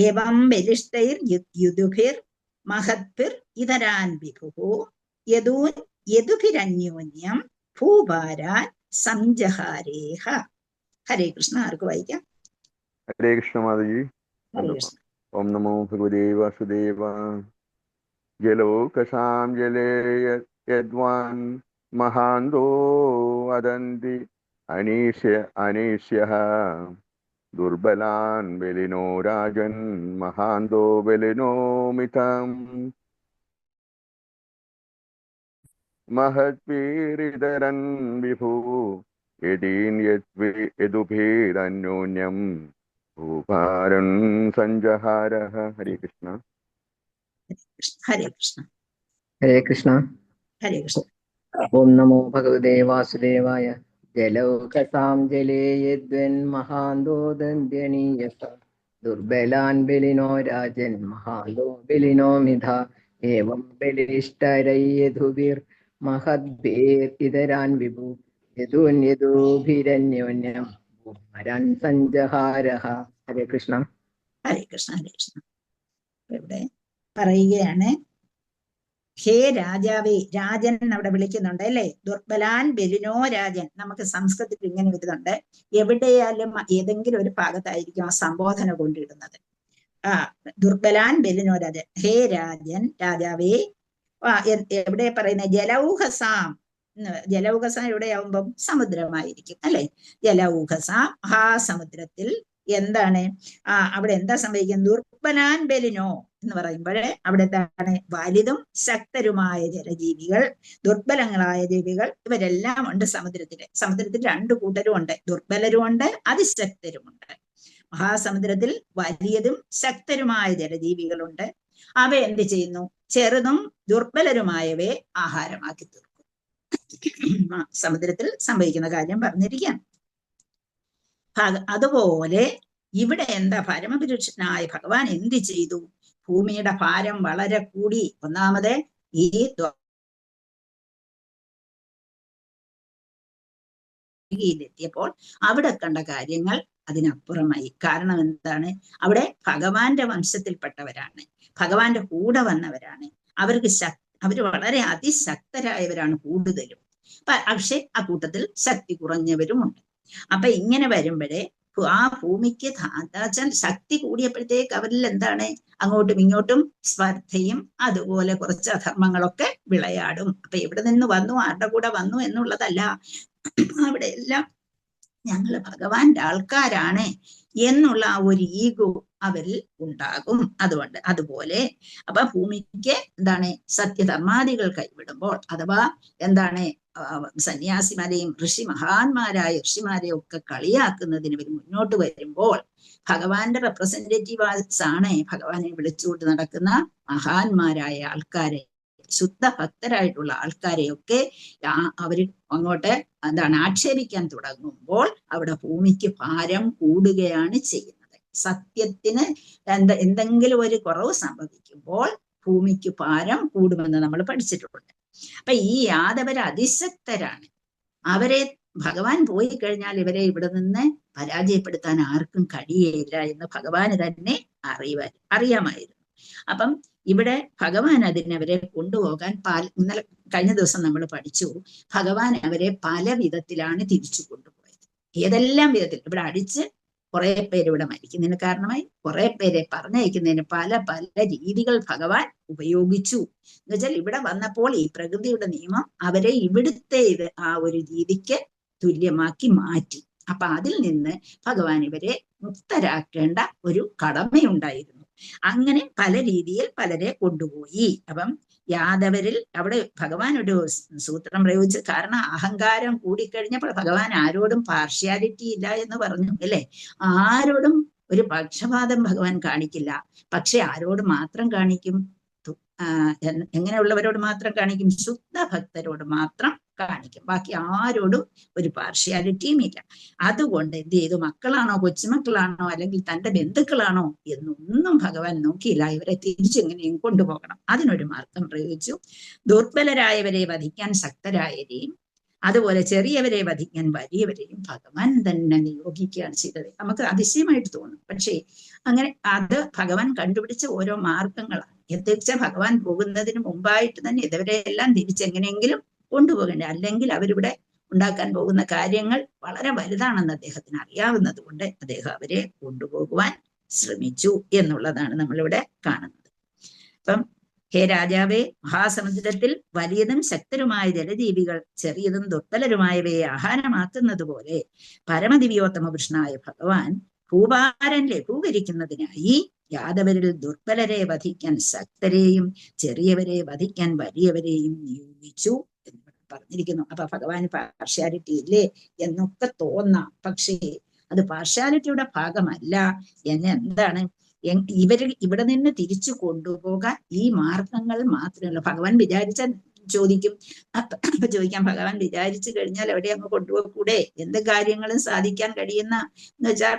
ഏവം ബലിഷ്ഠൈർ യുദുഭിർ മഹത്ഭിർ ഇതരാൻ വിഭുഃ യദൂൻ യദുഭിരന്യോന്യം ഭൂഭാരാൻ സംജഹാരേഹ. ഹരേ കൃഷ്ണ. ആർക്ക് വായിക്കാം? ഹരേ കൃഷ്ണ മാതാജി. ഹരേ കൃഷ്ണ. ഓം നമോ ഭഗവതേ വാസുദേവ. ജലോകസാം ജലേ യദ്വാൻ മഹാന്തോ വദന്തി അനീശ്യഃ ദുർബലാൻ ബലിനോ രാജൻ മഹാന്തോ ബലിനോ മിതം മഹദ്ഭിരിതരൻ വിഭു യദീൻ യദുഭിരന്യോന്യം ഭൂഭാരൻ സഞ്ജഹാരഃ. ഹരേ കൃഷ്ണ. ഹരേ കൃഷ്ണ. ഹരേ കൃഷ്ണ. ഹരേ കൃഷ്ണ. ഓം നമോ ഭഗവതേ വാസുദേവായ. ജലൗകസാം ജലേ യദ്വൻ മഹാന്തോ ദന്ത്യണീയസ ദുർബലാൻ ബലിനോ രാജൻ മഹാന്തോ ബലിനോ മിഥ ഏവം ബലിഷ്ഠരൈ യദുഭിർ മഹദ്ഭിർ ഇതരാൻ വിഭു യദൂൻ യദുഭിരന്യോന്യം ഭൂഭാരാൻ സഞ്ജഹാരഃ. ഹരേ കൃഷ്ണ. ഹരേ കൃഷ്ണ. ഹരേ കൃഷ്ണ. ഇവിടെ പറയുകയാണ്, ഹേ രാജാവേ. രാജൻ അവിടെ വിളിക്കുന്നുണ്ട് അല്ലേ? ദുർബലാൻ ബലിനോ രാജൻ. നമുക്ക് സംസ്കൃതത്തിൽ ഇങ്ങനെ വരുന്നുണ്ട്, എവിടെയാലും ഏതെങ്കിലും ഒരു ഭാഗത്തായിരിക്കും ആ സംബോധന കൊണ്ടിടുന്നത്. ദുർബലാൻ ബലിനോ രാജൻ. ഹേ രാജൻ, രാജാവേ. എവിടെ പറയുന്നത്? ജലൗഹസാം. ജലൗഹസാം എവിടെയാവുമ്പം സമുദ്രമായിരിക്കും അല്ലെ? ജലൗഹസാം, മഹാസമുദ്രത്തിൽ. എന്താണ് അവിടെ എന്താ സംഭവിക്കുന്നത്? ദുർബലാൻ ബലിനോ എന്ന് പറയുമ്പോഴേ അവിടെ എന്താണ്? വലുതും ശക്തരുമായ ജലജീവികൾ, ദുർബലങ്ങളായ ജീവികൾ, ഇവരെല്ലാം ഉണ്ട് സമുദ്രത്തില്. സമുദ്രത്തിൽ രണ്ടു കൂട്ടരും ഉണ്ട്, ദുർബലരുമുണ്ട് അതിശക്തരുമുണ്ട്. മഹാസമുദ്രത്തിൽ വലിയതും ശക്തരുമായ ജലജീവികളുണ്ട്. അവ എന്ത് ചെയ്യുന്നു? ചെറുതും ദുർബലരുമായവയെ ആഹാരമാക്കി തീർക്കും. സമുദ്രത്തിൽ സംഭവിക്കുന്ന കാര്യം പറഞ്ഞിരിക്കുകയാണ്. അതുപോലെ ഇവിടെ എന്താ? പരമപുരുഷനായ ഭഗവാൻ എന്ത് ചെയ്തു? ഭൂമിയുടെ ഭാരം വളരെ കൂടി. ഒന്നാമത് ഈ ദ്വാരകയിലെത്തിയപ്പോൾ അവിടെ കണ്ട കാര്യങ്ങൾ അതിനപ്പുറമായി. കാരണം എന്താണ്? അവിടെ ഭഗവാന്റെ വംശത്തിൽപ്പെട്ടവരാണ്, ഭഗവാന്റെ കൂടെ വന്നവരാണ്. അവര് വളരെ അതിശക്തരായവരാണ് കൂടുതലും. പക്ഷെ ആ കൂട്ടത്തിൽ ശക്തി കുറഞ്ഞവരുമുണ്ട്. അപ്പൊ ഇങ്ങനെ വരുമ്പോഴേ ആ ഭൂമിക്ക് ശക്തി കൂടിയപ്പോഴത്തേക്ക് അവരിൽ എന്താണ്? അങ്ങോട്ടും ഇങ്ങോട്ടും സ്പർദ്ധയും അതുപോലെ കുറച്ച് അധർമ്മങ്ങളൊക്കെ വിളയാടും. അപ്പൊ എവിടെ നിന്ന് വന്നു, ആരുടെ കൂടെ വന്നു എന്നുള്ളതല്ല, അവിടെ എല്ലാം ഞങ്ങള് ഭഗവാന്റെ ആൾക്കാരാണ് എന്നുള്ള ആ ഒരു ഈഗോ അവരിൽ ഉണ്ടാകും. അതുപോലെ അപ്പൊ ഭൂമിക്ക് എന്താണ്? സത്യധർമാദികൾ കൈവിടുമ്പോൾ, അഥവാ എന്താണ്, സന്യാസിമാരെയും മഹാന്മാരായ ഋഷിമാരെയും ഒക്കെ കളിയാക്കുന്നതിന് ഇവർ മുന്നോട്ട് വരുമ്പോൾ, ഭഗവാന്റെ റെപ്രസെന്റേറ്റീവ്സ് ആണ് ഭഗവാനെ വിളിച്ചുകൊണ്ട് നടക്കുന്ന മഹാന്മാരായ ആൾക്കാരെ, ശുദ്ധ ഭക്തരായിട്ടുള്ള ആൾക്കാരെയൊക്കെ അവര് അങ്ങോട്ട് എന്താണ് ആക്ഷേപിക്കാൻ തുടങ്ങുമ്പോൾ അവിടെ ഭൂമിക്ക് ഭാരം കൂടുകയാണ് ചെയ്യുന്നത്. സത്യത്തിന് എന്തെങ്കിലും ഒരു കുറവ് സംഭവിക്കുമ്പോൾ ഭൂമിക്ക് ഭാരം കൂടുമെന്ന് നമ്മൾ പഠിച്ചിട്ടുണ്ട്. അപ്പൊ ഈ യാദവര് അതിശക്തരാണ്. അവരെ ഭഗവാൻ പോയി കഴിഞ്ഞാൽ ഇവരെ ഇവിടെ നിന്ന് പരാജയപ്പെടുത്താൻ ആർക്കും കഴിയില്ല എന്ന് ഭഗവാന് തന്നെ അറിയാമായിരുന്നു. അപ്പം ഇവിടെ ഭഗവാൻ അതിനവരെ കൊണ്ടുപോകാൻ ഇന്നലെ കഴിഞ്ഞ ദിവസം നമ്മൾ പഠിച്ചു, ഭഗവാൻ അവരെ പല വിധത്തിലാണ് തിരിച്ചു കൊണ്ടുപോയത്. ഏതെല്ലാം വിധത്തിൽ ഇവിടെ അടിച്ച് കുറെ പേര് ഇവിടെ മരിക്കുന്നതിന് കാരണമായി, കുറെ പേരെ പറഞ്ഞയക്കുന്നതിന് പല പല രീതികൾ ഭഗവാൻ ഉപയോഗിച്ചു. എന്നുവെച്ചാൽ ഇവിടെ വന്നപ്പോൾ ഈ പ്രകൃതിയുടെ നിയമം അവരെ ഇവിടുത്തെ ആ ഒരു രീതിക്ക് തുല്യമാക്കി മാറ്റി. അപ്പൊ അതിൽ നിന്ന് ഭഗവാൻ ഇവരെ മുക്തരാക്കേണ്ട ഒരു കടമയുണ്ടായിരുന്നു. അങ്ങനെ പല രീതിയിൽ പലരെ കൊണ്ടുപോയി. അപ്പം യാദവരിൽ അവിടെ ഭഗവാൻ ഒരു സൂത്രം പ്രയോഗിച്ച്, കാരണം അഹങ്കാരം കൂടിക്കഴിഞ്ഞപ്പോൾ ഭഗവാൻ ആരോടും പാർഷ്യാലിറ്റി ഇല്ല എന്ന് പറഞ്ഞു അല്ലെ. ആരോടും ഒരു പക്ഷപാതം ഭഗവാൻ കാണിക്കില്ല. പക്ഷെ ആരോട് മാത്രം കാണിക്കും? എങ്ങനെയുള്ളവരോട് മാത്രം കാണിക്കും? ശുദ്ധ ഭക്തരോട് മാത്രം കാണിക്കും. ബാക്കി ആരോടും ഒരു പാർഷ്യാലിറ്റിയും ഇല്ല. അതുകൊണ്ട് എന്ത് ചെയ്തു? മക്കളാണോ, കൊച്ചുമക്കളാണോ, അല്ലെങ്കിൽ തന്റെ ബന്ധുക്കളാണോ എന്നൊന്നും ഭഗവാൻ നോക്കിയില്ല. ഇവരെ തിരിച്ചെങ്ങനെയും കൊണ്ടുപോകണം. അതിനൊരു മാർഗം പ്രയോഗിച്ചു. ദുർബലരായവരെ വധിക്കാൻ ശക്തരായവരെയും അതുപോലെ ചെറിയവരെ വധിക്കാൻ വലിയവരെയും ഭഗവാൻ തന്നെ നിയോഗിക്കുകയാണ് ചെയ്തത്. നമുക്ക് അതിശയമായിട്ട് തോന്നും, പക്ഷേ അങ്ങനെ അത് ഭഗവാൻ കണ്ടുപിടിച്ച ഓരോ മാർഗങ്ങളാണ്. എത്തിച്ചാൽ ഭഗവാൻ പോകുന്നതിന് മുമ്പായിട്ട് തന്നെ ഇതുവരെ എല്ലാം തിരിച്ചെങ്ങനെയെങ്കിലും കൊണ്ടുപോകണ്ടേ, അല്ലെങ്കിൽ അവരിവിടെ ഉണ്ടാക്കാൻ പോകുന്ന കാര്യങ്ങൾ വളരെ വലുതാണെന്ന് അദ്ദേഹത്തിന് അറിയാവുന്നത് കൊണ്ട് അദ്ദേഹം അവരെ കൊണ്ടുപോകുവാൻ ശ്രമിച്ചു എന്നുള്ളതാണ് നമ്മളിവിടെ കാണുന്നത്. അപ്പം ഹേ രാജാവേ, മഹാസമുദ്രത്തിൽ വലിയതും ശക്തരുമായ ജലജീവികൾ ചെറിയതും ദുർബലരുമായവയെ ആഹാരമാക്കുന്നത് പോലെ പരമദിവ്യോത്തമ കൃഷ്ണനായ ഭഗവാൻ ഭൂഭാരം ലഘൂകരിക്കുന്നതിനായി യാദവരിൽ ദുർബലരെ വധിക്കാൻ ശക്തരെയും ചെറിയവരെ വധിക്കാൻ വലിയവരെയും നിയോഗിച്ചു എന്ന് പറഞ്ഞിരിക്കുന്നു. അപ്പൊ ഭഗവാന് പാർഷ്യാലിറ്റി ഇല്ലേ എന്നൊക്കെ തോന്നാം, പക്ഷേ അത് പാർഷ്യാലിറ്റിയുടെ ഭാഗമല്ല. എന്താണ് ഇവിടെ നിന്ന് തിരിച്ചു കൊണ്ടുപോകാൻ ഈ മാർഗങ്ങൾ മാത്രമല്ല. ഭഗവാൻ വിചാരിച്ചാൽ ചോദിക്കാം, ഭഗവാൻ വിചാരിച്ചു കഴിഞ്ഞാൽ എവിടെ അങ്ങ് കൊണ്ടുപോകൂടെ? എന്ത് കാര്യങ്ങളും സാധിക്കാൻ കഴിയുന്ന എന്ന് വെച്ചാൽ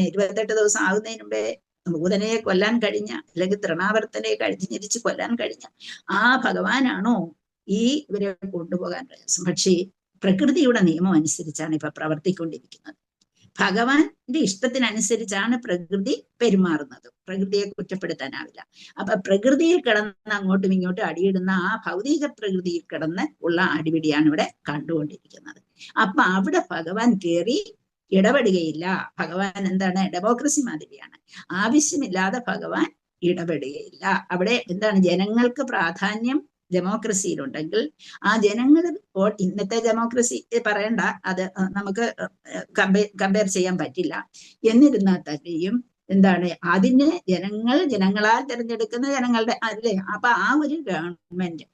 28 ദിവസം ആകുന്നതിന് മുമ്പേ ഭൂതനയെ കൊല്ലാൻ കഴിഞ്ഞ, അല്ലെങ്കിൽ തൃണാവർത്തനെ കഴിഞ്ഞിരിച്ച് കൊല്ലാൻ കഴിഞ്ഞ ആ ഭഗവാനാണോ ഈ ഇവരെ കൊണ്ടുപോകാൻ പ്രയാസം? പക്ഷേ പ്രകൃതിയുടെ നിയമം അനുസരിച്ചാണ് ഇപ്പൊ പ്രവർത്തിക്കൊണ്ടിരിക്കുന്നത്. ഭഗവാന്റെ ഇഷ്ടത്തിനനുസരിച്ചാണ് പ്രകൃതി പെരുമാറുന്നത്. പ്രകൃതിയെ കുറ്റപ്പെടുത്താനാവില്ല. അപ്പൊ പ്രകൃതിയിൽ കിടന്ന് അങ്ങോട്ടും ഇങ്ങോട്ടും അടിയിടുന്ന ആ ഭൗതിക പ്രകൃതിയിൽ കിടന്ന് ഉള്ള അടിപിടിയാണ് ഇവിടെ കണ്ടുകൊണ്ടിരിക്കുന്നത്. അപ്പൊ അവിടെ ഭഗവാൻ കയറി ഇടപെടുകയില്ല. ഭഗവാൻ എന്താണ്? ഡെമോക്രസി മാതിരിയാണ്. ആവശ്യമില്ലാതെ ഭഗവാൻ ഇടപെടുകയില്ല. അവിടെ എന്താണ്? ജനങ്ങൾക്ക് പ്രാധാന്യം ഡെമോക്രസിയിലുണ്ടെങ്കിൽ ആ ജനങ്ങൾ, ഇന്നത്തെ ഡെമോക്രസി പറയണ്ട, അത് നമുക്ക് കമ്പയർ ചെയ്യാൻ പറ്റില്ല. എന്നിരുന്നാൽ തന്നെയും എന്താണ്? അതിന് ജനങ്ങളാൽ തിരഞ്ഞെടുക്കുന്ന ജനങ്ങളുടെ അല്ലേ? അപ്പൊ ആ ഒരു ഗവൺമെന്റ്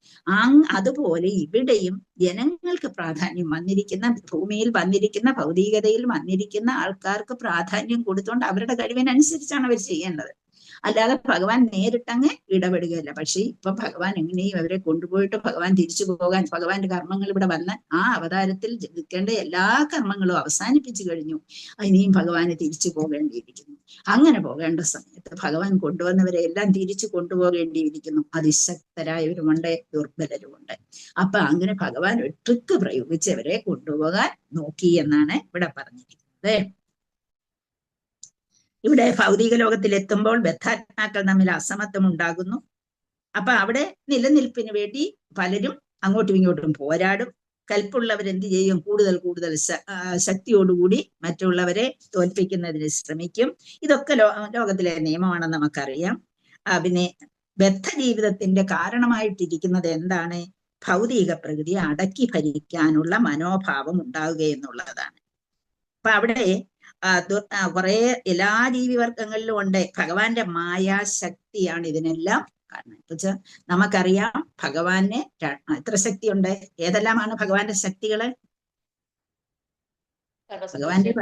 അതുപോലെ ഇവിടെയും ജനങ്ങൾക്ക് പ്രാധാന്യം വന്നിരിക്കുന്ന, ഭൂമിയിൽ വന്നിരിക്കുന്ന, ഭൗതികതയിൽ വന്നിരിക്കുന്ന ആൾക്കാർക്ക് പ്രാധാന്യം കൊടുത്തുകൊണ്ട് അവരുടെ കഴിവിനനുസരിച്ചാണ് അവർ ചെയ്യേണ്ടത്. അല്ലാതെ ഭഗവാൻ നേരിട്ടങ്ങ് ഇടപെടുകയല്ല. പക്ഷെ ഇപ്പൊ ഭഗവാൻ എങ്ങനെയും അവരെ കൊണ്ടുപോയിട്ട് ഭഗവാൻ തിരിച്ചു പോകാൻ, ഭഗവാന്റെ കർമ്മങ്ങൾ ഇവിടെ വന്ന് ആ അവതാരത്തിൽ ജനിക്കേണ്ട എല്ലാ കർമ്മങ്ങളും അവസാനിപ്പിച്ചു കഴിഞ്ഞു. ഇനിയും ഭഗവാന് തിരിച്ചു പോകേണ്ടിയിരിക്കുന്നു. അങ്ങനെ പോകേണ്ട സമയത്ത് ഭഗവാൻ കൊണ്ടുവന്നവരെ എല്ലാം തിരിച്ചു കൊണ്ടുപോകേണ്ടിയിരിക്കുന്നു. അതിശക്തരായവരുമുണ്ട്, ദുർബലരുമുണ്ട്. അപ്പൊ അങ്ങനെ ഭഗവാൻ ഒരു ട്രിക്ക് പ്രയോഗിച്ച് അവരെ കൊണ്ടുപോകാൻ നോക്കി എന്നാണ് ഇവിടെ പറഞ്ഞിരിക്കുന്നത്. ഇവിടെ ഭൗതിക ലോകത്തിലെത്തുമ്പോൾ ബദ്ധാത്മാക്കൾ തമ്മിൽ അസമത്വം ഉണ്ടാകുന്നു. അപ്പൊ അവിടെ നിലനിൽപ്പിന് വേണ്ടി പലരും അങ്ങോട്ടും ഇങ്ങോട്ടും പോരാടും. കൽപ്പുള്ളവരെന്ത് ചെയ്യും? കൂടുതൽ ശക്തിയോടുകൂടി മറ്റുള്ളവരെ തോൽപ്പിക്കുന്നതിന് ശ്രമിക്കും. ഇതൊക്കെ ലോകത്തിലെ നിയമമാണെന്ന് നമുക്കറിയാം. പിന്നെ ബദ്ധ ജീവിതത്തിന്റെ കാരണമായിട്ടിരിക്കുന്നത് എന്താണ്? ഭൗതിക പ്രകൃതിയെ അടക്കി ഭരിക്കാനുള്ള മനോഭാവം ഉണ്ടാവുക എന്നുള്ളതാണ്. അപ്പൊ അവിടെ കുറെ എല്ലാ ജീവിവർഗങ്ങളിലും ഉണ്ട്. ഭഗവാന്റെ മായാശക്തിയാണ് ഇതിനെല്ലാം കാരണം. എന്നുവെച്ചാൽ നമുക്കറിയാം ഭഗവാന് എത്ര ശക്തിയുണ്ട്? ഏതെല്ലാമാണ് ഭഗവാന്റെ ശക്തികള്? ഭഗവാന്റെ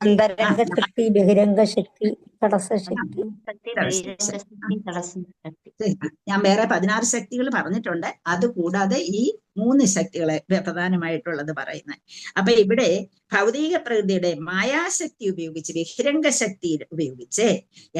അന്തരംഗശക്തി, ബഹിരംഗശക്തി, തടസ്സശക്തി. ഞാൻ വേറെ 16 ശക്തികൾ പറഞ്ഞിട്ടുണ്ട്. അതുകൂടാതെ ഈ 3 ശക്തികളെ പ്രധാനമായിട്ടുള്ളത് പറയുന്നത്. അപ്പൊ ഇവിടെ ഭൗതിക പ്രകൃതിയുടെ മായാശക്തി ഉപയോഗിച്ച്, ബഹിരംഗ ശക്തി ഉപയോഗിച്ച്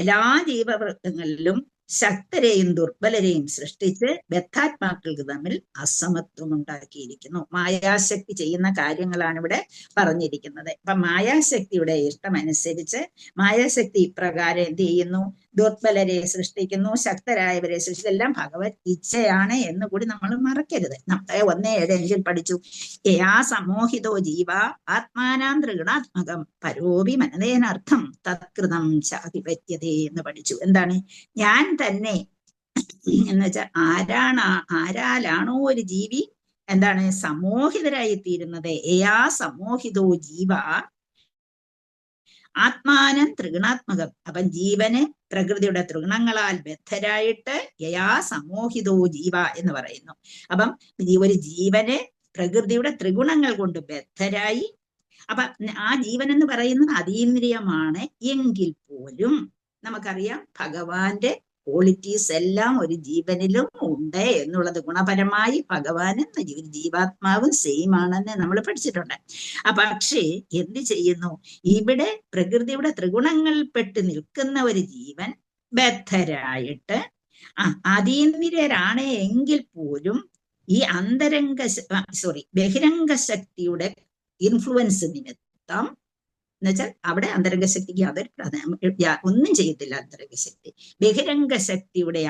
എല്ലാ ജീവവർഗങ്ങളിലും ശക്തരെയും ദുർബലരെയും സൃഷ്ടിച്ച് ബദ്ധാത്മാക്കൾക്ക് തമ്മിൽ അസമത്വം ഉണ്ടാക്കിയിരിക്കുന്നു. മായാശക്തി ചെയ്യുന്ന കാര്യങ്ങളാണ് ഇവിടെ പറഞ്ഞിരിക്കുന്നത്. അപ്പൊ മായാശക്തിയുടെ ഇഷ്ടമനുസരിച്ച് മായാശക്തി ഇപ്രകാരം എന്ത് ചെയ്യുന്നു? ദുർബലരെ സൃഷ്ടിക്കുന്നു, ശക്തരായവരെ സൃഷ്ടിച്ചു. ഇതെല്ലാം ഭഗവത് ഇച്ഛയാണ് എന്ന് കൂടി നമ്മൾ മറക്കരുത്. നമ്മളെ 1:7 പഠിച്ചു. യയാ സമോഹിതോ ജീവ ആത്മാനാം തൃഗുണാത്മകം പരോപി മനനേനർത്ഥം തത്കൃതം ചാധിപത്യതേ എന്ന് പഠിച്ചു. എന്താണ് ഞാൻ തന്നെ എന്ന് വെച്ചാൽ ആരാലാണോ ഒരു ജീവി എന്താണ് സമോഹിതരായി തീരുന്നത്, യയാ സമോഹിതോ ജീവ ആത്മാനം ത്രിഗുണാത്മകം. അപ്പം ജീവന് പ്രകൃതിയുടെ ത്രിഗുണങ്ങളാൽ ബദ്ധരായിട്ട് യയാ സമോഹിതോ ജീവ എന്ന് പറയുന്നു. അപ്പം ഒരു ജീവന് പ്രകൃതിയുടെ ത്രിഗുണങ്ങൾ കൊണ്ട് ബദ്ധരായി, അപ്പൊ ആ ജീവൻ എന്ന് പറയുന്നത് അതീന്ദ്രിയമാണ് എങ്കിൽ പോലും നമുക്കറിയാം ഭഗവാന്റെ ക്വാളിറ്റീസ് എല്ലാം ഒരു ജീവനിലും ഉണ്ട് എന്നുള്ളത്. ഗുണപരമായി ഭഗവാനും ഒരു ജീവാത്മാവും സെയിം ആണെന്ന് നമ്മൾ പഠിച്ചിട്ടുണ്ട്. പക്ഷേ എന്ത് ചെയ്യുന്നു, ഇവിടെ പ്രകൃതിയുടെ ത്രിഗുണങ്ങളിൽപ്പെട്ട് നിൽക്കുന്ന ഒരു ജീവൻ ബദ്ധരായിട്ട് അതീന്ദ്രിയരാണ് എങ്കിൽ പോലും ഈ ബഹിരംഗ ശക്തിയുടെ ഇൻഫ്ലുവൻസ് നിമിത്തം എന്നുവെച്ചാൽ അവിടെ അന്തരംഗ ശക്തിക്ക് യാതൊരു ഒന്നും ചെയ്യത്തില്ല. അന്തരംഗ ശക്തി ബഹിരംഗ ശക്തിയുടെ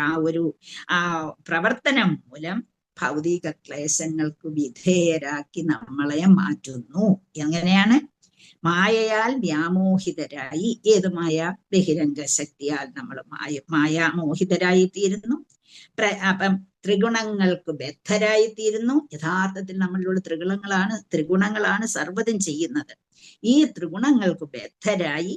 ആ പ്രവർത്തനം മൂലം ഭൗതിക ക്ലേശങ്ങൾക്ക് വിധേയരാക്കി നമ്മളെ മാറ്റുന്നു. എങ്ങനെയാണ്? മായയാൽ വ്യാമോഹിതരായി. ഏത് മായ? ബഹിരംഗ ശക്തിയാൽ നമ്മൾ മായാമോഹിതരായി തീരുന്നു. അപ്പം ത്രിഗുണങ്ങൾക്ക് ബദ്ധരായി തീരുന്നു. യഥാർത്ഥത്തിൽ നമ്മളിലുള്ള ത്രിഗുണങ്ങളാണ് സർവ്വതും ചെയ്യുന്നത്. ഈ ത്രിഗുണങ്ങൾക്ക് ബദ്ധരായി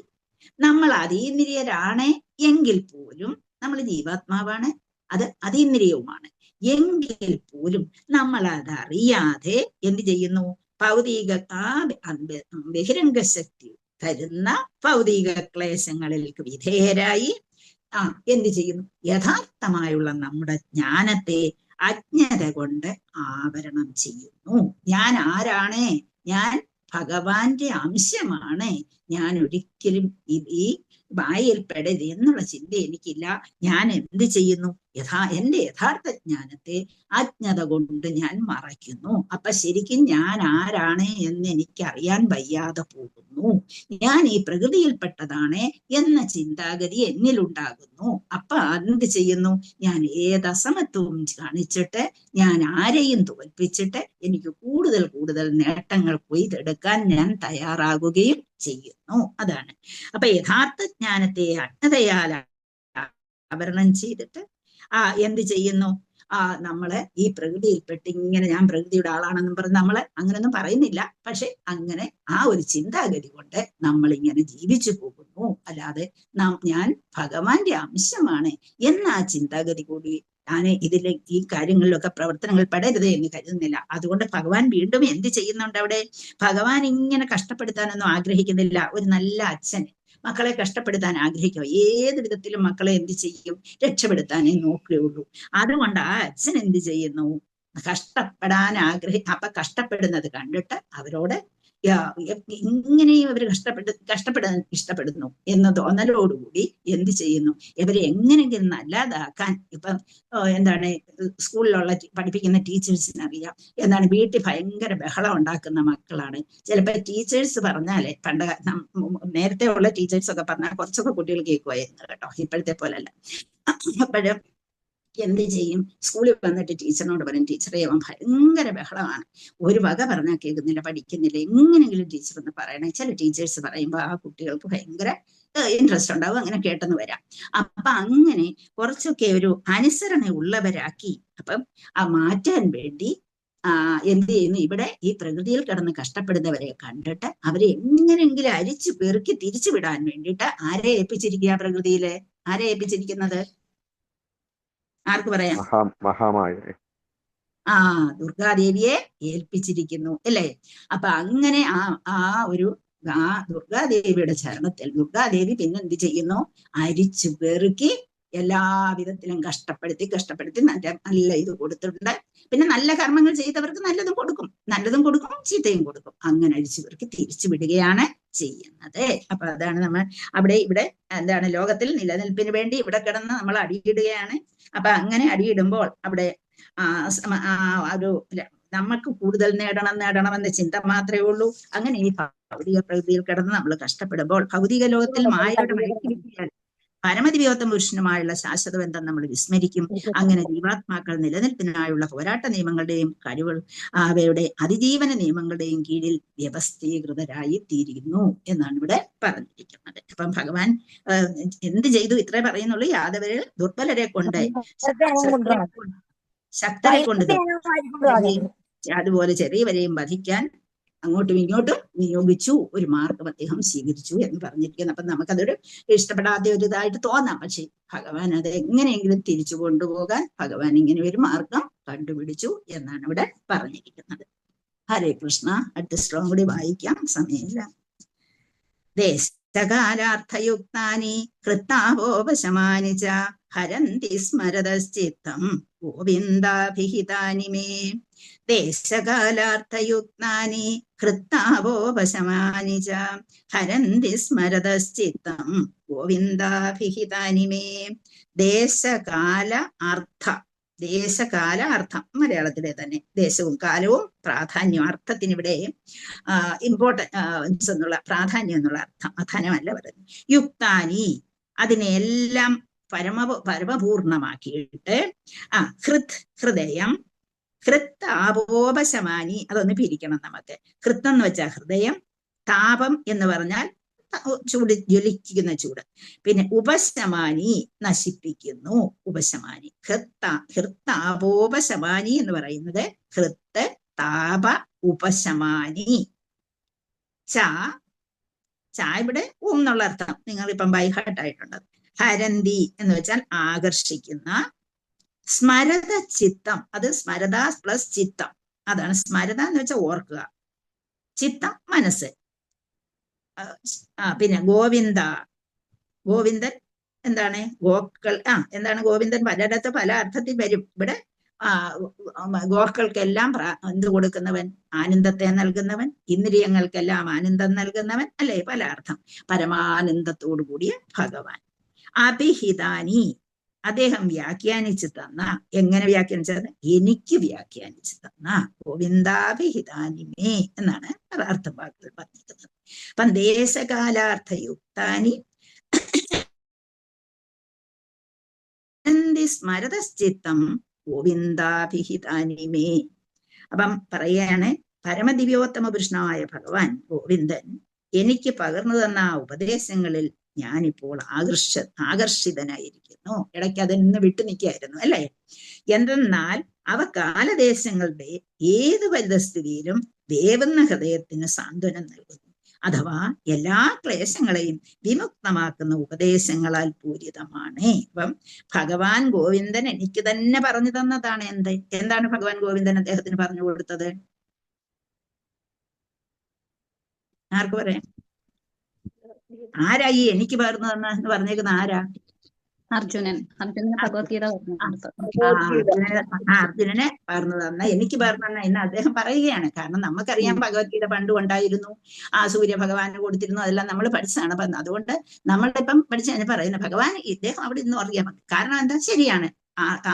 നമ്മൾ അതീന്ദ്രിയരാണ് എങ്കിൽ പോലും, നമ്മൾ ജീവാത്മാവാണ്, അത് അതീന്ദ്രിയവുമാണ് എങ്കിൽ പോലും നമ്മൾ അതറിയാതെ എന്ത് ചെയ്യുന്നു, ഭൗതിക ബഹിരംഗ ശക്തി തരുന്ന ഭൗതിക ക്ലേശങ്ങളിലേക്ക് വിധേയരായി എന്ത് ചെയ്യുന്നു, യഥാർത്ഥമായുള്ള നമ്മുടെ ജ്ഞാനത്തെ അജ്ഞത കൊണ്ട് ആവരണം ചെയ്യുന്നു. ഞാൻ ആരാണ്? ഞാൻ ഭഗവാന്റെ അംശമാണ്. ഞാൻ ഒരിക്കലും ഈ വായിൽ പെടരുത് എന്നുള്ള ചിന്ത എനിക്കില്ല. ഞാൻ എന്ത് ചെയ്യുന്നു, എന്റെ യഥാർത്ഥ ജ്ഞാനത്തെ അജ്ഞത കൊണ്ട് ഞാൻ മറയ്ക്കുന്നു. അപ്പൊ ശരിക്കും ഞാൻ ആരാണ് എന്ന് എനിക്കറിയാൻ വയ്യാതെ പോകുന്നു. ഞാൻ ഈ പ്രകൃതിയിൽപ്പെട്ടതാണ് എന്ന ചിന്താഗതി എന്നിലുണ്ടാകുന്നു. അപ്പൊ എന്ത് ചെയ്യുന്നു, ഞാൻ ഏതസമത്വവും കാണിച്ചിട്ട് ഞാൻ ആരെയും തോൽപ്പിച്ചിട്ട് എനിക്ക് കൂടുതൽ കൂടുതൽ നേട്ടങ്ങൾ കൊയ്തെടുക്കാൻ ഞാൻ തയ്യാറാകുകയും ചെയ്യുന്നു. അതാണ്. അപ്പൊ യഥാർത്ഥ ജ്ഞാനത്തെ അജ്ഞതയാൽ ആവരണം ചെയ്തിട്ട് എന്ത് ചെയ്യുന്നു, നമ്മള് ഈ പ്രകൃതിയിൽപ്പെട്ട് ഇങ്ങനെ ഞാൻ പ്രകൃതിയുടെ ആളാണെന്നും പറഞ്ഞ് നമ്മള് അങ്ങനെയൊന്നും പറയുന്നില്ല. പക്ഷെ അങ്ങനെ ആ ഒരു ചിന്താഗതി കൊണ്ട് നമ്മൾ ഇങ്ങനെ ജീവിച്ചു പോകുന്നു. അല്ലാതെ ഞാൻ ഭഗവാന്റെ അംശമാണ് എന്ന ആ ചിന്താഗതി കൂടി ഞാൻ ഈ കാര്യങ്ങളിലൊക്കെ പ്രവർത്തനങ്ങൾ പെടരുത് എന്ന് കരുതുന്നില്ല. അതുകൊണ്ട് ഭഗവാൻ വീണ്ടും എന്ത് ചെയ്യുന്നുണ്ട് അവിടെ? ഭഗവാൻ ഇങ്ങനെ കഷ്ടപ്പെടുത്താനൊന്നും ആഗ്രഹിക്കുന്നില്ല. ഒരു നല്ല അച്ഛൻ മക്കളെ കഷ്ടപ്പെടുത്താൻ ആഗ്രഹിക്കുക. ഏത് വിധത്തിലും മക്കളെ എന്ത് ചെയ്യും, രക്ഷപ്പെടുത്താനേ നോക്കുകയുള്ളൂ. അതുകൊണ്ട് ആ അച്ഛൻ എന്ത് ചെയ്യുന്നു, കഷ്ടപ്പെടാൻ അപ്പൊ കഷ്ടപ്പെടുന്നത് കണ്ടിട്ട് അവരോട് ഇങ്ങനെയും അവർ കഷ്ടപ്പെടാൻ ഇഷ്ടപ്പെടുന്നു എന്ന തോന്നലോടുകൂടി എന്ത് ചെയ്യുന്നു, ഇവരെ എങ്ങനെയെങ്കിലും നല്ലതാക്കാൻ. ഇപ്പം എന്താണ്, സ്കൂളിലുള്ള പഠിപ്പിക്കുന്ന ടീച്ചേഴ്സിനറിയാം എന്താണ്, വീട്ടിൽ ഭയങ്കര ബഹളം ഉണ്ടാക്കുന്ന മക്കളാണ്. ചിലപ്പോൾ ടീച്ചേഴ്സ് പറഞ്ഞാലേ, നേരത്തെ ഉള്ള ടീച്ചേഴ്സ് ഒക്കെ പറഞ്ഞാൽ കുറച്ചൊക്കെ കുട്ടികൾ കേൾക്കുമായിരുന്നു കേട്ടോ, ഇപ്പോഴത്തെ പോലല്ല. അപ്പോഴും എന്ത് ചെയ്യും, സ്കൂളിൽ വന്നിട്ട് ടീച്ചറിനോട് പറയും, ടീച്ചറെ അവൻ ഭയങ്കര ബഹളമാണ്, ഒരു വക പറഞ്ഞാൽ കേൾക്കുന്നില്ല, പഠിക്കുന്നില്ല, എങ്ങനെയെങ്കിലും ടീച്ചർ ഒന്ന് പറയണേ. ചില ടീച്ചേഴ്സ് പറയുമ്പോൾ ആ കുട്ടികൾക്ക് ഭയങ്കര ഇൻട്രസ്റ്റ് ഉണ്ടാവും, അങ്ങനെ കേട്ടെന്ന് വരാം. അപ്പൊ അങ്ങനെ കുറച്ചൊക്കെ ഒരു അനുസരണ ഉള്ളവരാക്കി അപ്പം മാറ്റാൻ വേണ്ടി എന്ത് ചെയ്യുന്നു, ഇവിടെ ഈ പ്രകൃതിയിൽ കിടന്ന് കഷ്ടപ്പെടുന്നവരെ കണ്ടിട്ട് അവരെ എങ്ങനെയെങ്കിലും അരിച്ചു പെറുക്കി തിരിച്ചു വിടാൻ വേണ്ടിയിട്ട് ആരെ ഏൽപ്പിച്ചിരിക്കുക? പ്രകൃതിയില് ആരെ ഏൽപ്പിച്ചിരിക്കുന്നത്? ആർക്ക് പറയാം? ദുർഗാദേവിയെ ഏൽപ്പിച്ചിരിക്കുന്നു അല്ലേ? അപ്പൊ അങ്ങനെ ദുർഗാദേവിയുടെ ചരണത്തിൽ ദുർഗാദേവി പിന്നെ എന്ത് ചെയ്യുന്നു, അരിച്ചു പെറുക്കി എല്ലാ വിധത്തിലും കഷ്ടപ്പെടുത്തി നല്ല ഇത് കൊടുത്തിട്ടുണ്ട്. പിന്നെ നല്ല കർമ്മങ്ങൾ ചെയ്തവർക്ക് നല്ലതും കൊടുക്കും ചീത്തയും കൊടുക്കും. അങ്ങനെ അഴിച്ചു പെറുക്കി തിരിച്ചു വിടുകയാണ് ചെയ്യുന്നത്. അപ്പൊ അതാണ് നമ്മൾ ഇവിടെ എന്താണ്, ലോകത്തിൽ നിലനിൽപ്പിന് വേണ്ടി ഇവിടെ കിടന്ന് നമ്മൾ അടിയിടുകയാണ്. അപ്പൊ അങ്ങനെ അടിയിടുമ്പോൾ അവിടെ ഒരു നമുക്ക് കൂടുതൽ നേടണം എന്ന ചിന്ത മാത്രമേ ഉള്ളൂ. അങ്ങനെ ഈ ഭൗതിക പ്രകൃതിയിൽ കിടന്ന് നമ്മൾ കഷ്ടപ്പെടുമ്പോൾ ഭൗതിക ലോകത്തിൽ മായയുടെ മയക്കിലിരിക്കാൻ പരമദിവ്യോത്തമ പുരുഷനുമായുള്ള ശാശ്വത ബന്ധം നമ്മൾ വിസ്മരിക്കും. അങ്ങനെ ജീവാത്മാക്കൾ നിലനിൽപ്പിനായുള്ള പോരാട്ട നിയമങ്ങളുടെയും കഴിവുകൾ അവയുടെ അതിജീവന നിയമങ്ങളുടെയും കീഴിൽ വ്യവസ്ഥീകൃതരായി തീരുന്നു എന്നാണ് ഇവിടെ പറഞ്ഞിരിക്കുന്നത്. അപ്പം ഭഗവാൻ എന്ത് ചെയ്തു? ഇത്രേ പറയുന്നുള്ളൂ. യാദവര് ദുർബലരെ കൊണ്ട് ശക്തരെ കൊണ്ട് അതുപോലെ ചെറിയവരെയും വധിക്കാൻ അങ്ങോട്ടും ഇങ്ങോട്ടും നിയോഗിച്ചു. ഒരു മാർഗം അദ്ദേഹം സ്വീകരിച്ചു എന്ന് പറഞ്ഞിരിക്കുന്നു. അപ്പൊ നമുക്കതൊരു ഇഷ്ടപ്പെടാത്ത ഒരു ഇതായിട്ട് തോന്നാം. പക്ഷെ ഭഗവാൻ അത് എങ്ങനെയെങ്കിലും തിരിച്ചു കൊണ്ടുപോകാൻ ഭഗവാൻ ഇങ്ങനെ ഒരു മാർഗം കണ്ടുപിടിച്ചു എന്നാണ് ഇവിടെ പറഞ്ഞിരിക്കുന്നത്. ഹരേ കൃഷ്ണ. അടുത്ത ശ്ലോകം കൂടി വായിക്കാം, സമയമില്ല. ദേശകാലാർത്ഥയുക്താനി കൃത്താവോപശമാനി ച ഹരന്തി സ്മരതശ്ചിത്തം ഗോവിന്ദാഭിഹിതാനി മേ. ദേശകാലാർത്ഥയുക്താനി കൃത്താവോപശമാനി ച ഹരന്തി സ്മരതശ്ചിത്തം ഗോവിന്ദാഭിഹിതാനി മേ. ദേശകാല അർത്ഥ, ദേശകാല അർത്ഥം മലയാളത്തിലെ തന്നെ ദേശവും കാലവും പ്രാധാന്യം, അർത്ഥത്തിന് ഇവിടെ ഇമ്പോർട്ടൻസ് എന്നുള്ള പ്രാധാന്യം എന്നുള്ള അർത്ഥം, അധനമല്ല പറയുന്നത്. യുക്താനി അതിനെല്ലാം പരമപൂർണമാക്കിയിട്ട് ഹൃദയം, ഹൃത് ആപോപശമാനി, അതൊന്ന് പിരിക്കണം നമുക്ക്. ഹൃത്ത് എന്ന് വെച്ചാൽ ഹൃദയം, താപം എന്ന് പറഞ്ഞാൽ ചൂട്, ജ്വലിക്കുന്ന ചൂട്. പിന്നെ ഉപശമാനി നശിപ്പിക്കുന്നു, ഉപശമാനി. ഹൃത്താപോപശമാനി എന്ന് പറയുന്നത് ഹൃത്ത് താപ ഉപശമാനി. ചാ ഇവിടെ എന്നുള്ള അർത്ഥം നിങ്ങളിപ്പം ബൈഹാർട്ട് ആയിട്ടുണ്ട്. ഹരന്തി എന്ന് വെച്ചാൽ ആകർഷിക്കുന്ന. സ്മരത ചിത്തം, അത് സ്മരത പ്ലസ് ചിത്തം, അതാണ് സ്മരത എന്ന് വെച്ചാൽ ഓർക്കുക, ചിത്തം മനസ്സ്. പിന്നെ ഗോവിന്ദ, ഗോവിന്ദൻ എന്താണ്? ഗോക്കൾ. എന്താണ് ഗോവിന്ദൻ? പലയിടത്ത് പല അർത്ഥത്തിൽ വരും. ഇവിടെ ഗോക്കൾക്കെല്ലാം എന്ത് കൊടുക്കുന്നവൻ? ആനന്ദത്തെ നൽകുന്നവൻ, ഇന്ദ്രിയങ്ങൾക്കെല്ലാം ആനന്ദം നൽകുന്നവൻ, അല്ലെ? പല അർത്ഥം. പരമാനന്ദത്തോടു കൂടിയ ഭഗവാൻ. അഭിഹിതാനി, അദ്ദേഹം വ്യാഖ്യാനിച്ചു തന്ന. എങ്ങനെ വ്യാഖ്യാനിച്ചത്? എനിക്ക് വ്യാഖ്യാനിച്ചു തന്ന. ഗോവിന്ദാഭിഹിതാനിമേ എന്നാണ് അർത്ഥവാക്കുകൾ പറഞ്ഞിരിക്കുന്നത്. അപ്പം ദേശകാലാർത്ഥയുക്താനി സ്മരതശ്ചിത്തം ഗോവിന്ദാഭിഹിതാനിമേ. അപ്പം പറയാണ്, പരമദിവ്യോത്തമ പുരുഷനായ ഭഗവാൻ ഗോവിന്ദൻ എനിക്ക് പകർന്നു തന്ന ആ ഉപദേശങ്ങളിൽ ഞാനിപ്പോൾ ആകർഷിതനായിരിക്കുന്നു. ഇടയ്ക്ക് അതിൽ നിന്ന് വിട്ടു നിൽക്കായിരുന്നു, അല്ലെ? എന്തെന്നാൽ അവ കാലദേശങ്ങളുടെ ഏത് പരിതസ്ഥിതിയിലും വേവുന്ന ഹൃദയത്തിന് സാന്ത്വനം നൽകുന്നു. അഥവാ എല്ലാ ക്ലേശങ്ങളെയും വിമുക്തമാക്കുന്ന ഉപദേശങ്ങളാൽ പൂരിതമാണ്. അപ്പം ഭഗവാൻ ഗോവിന്ദൻ എനിക്ക് തന്നെ പറഞ്ഞു തന്നതാണ്. എന്താണ് ഭഗവാൻ ഗോവിന്ദൻ അദ്ദേഹത്തിന് പറഞ്ഞു കൊടുത്തത്? ആർക്ക് പറയാം? ആരാ ഈ എനിക്ക് പകർന്നു തന്ന എന്ന് പറഞ്ഞേക്കുന്ന? ആരാ? അർജുനൻ. അർജുനന് ഭഗവത്ഗീത അർജുനനെ പകർന്നു തന്ന, എനിക്ക് പകർന്നു തന്ന എന്ന് അദ്ദേഹം പറയുകയാണ്. കാരണം നമുക്കറിയാം ഭഗവത്ഗീത പണ്ടും ഉണ്ടായിരുന്നു, ആ സൂര്യ ഭഗവാന് കൊടുത്തിരുന്നു, അതെല്ലാം നമ്മൾ പഠിച്ചതാണ്. അപ്പം അതുകൊണ്ട് നമ്മളിപ്പം പഠിച്ച പറയുന്നത് ഭഗവാൻ ഇദ്ദേഹം അവിടെ ഇന്നും അറിയാം. കാരണം എന്താ? ശരിയാണ്,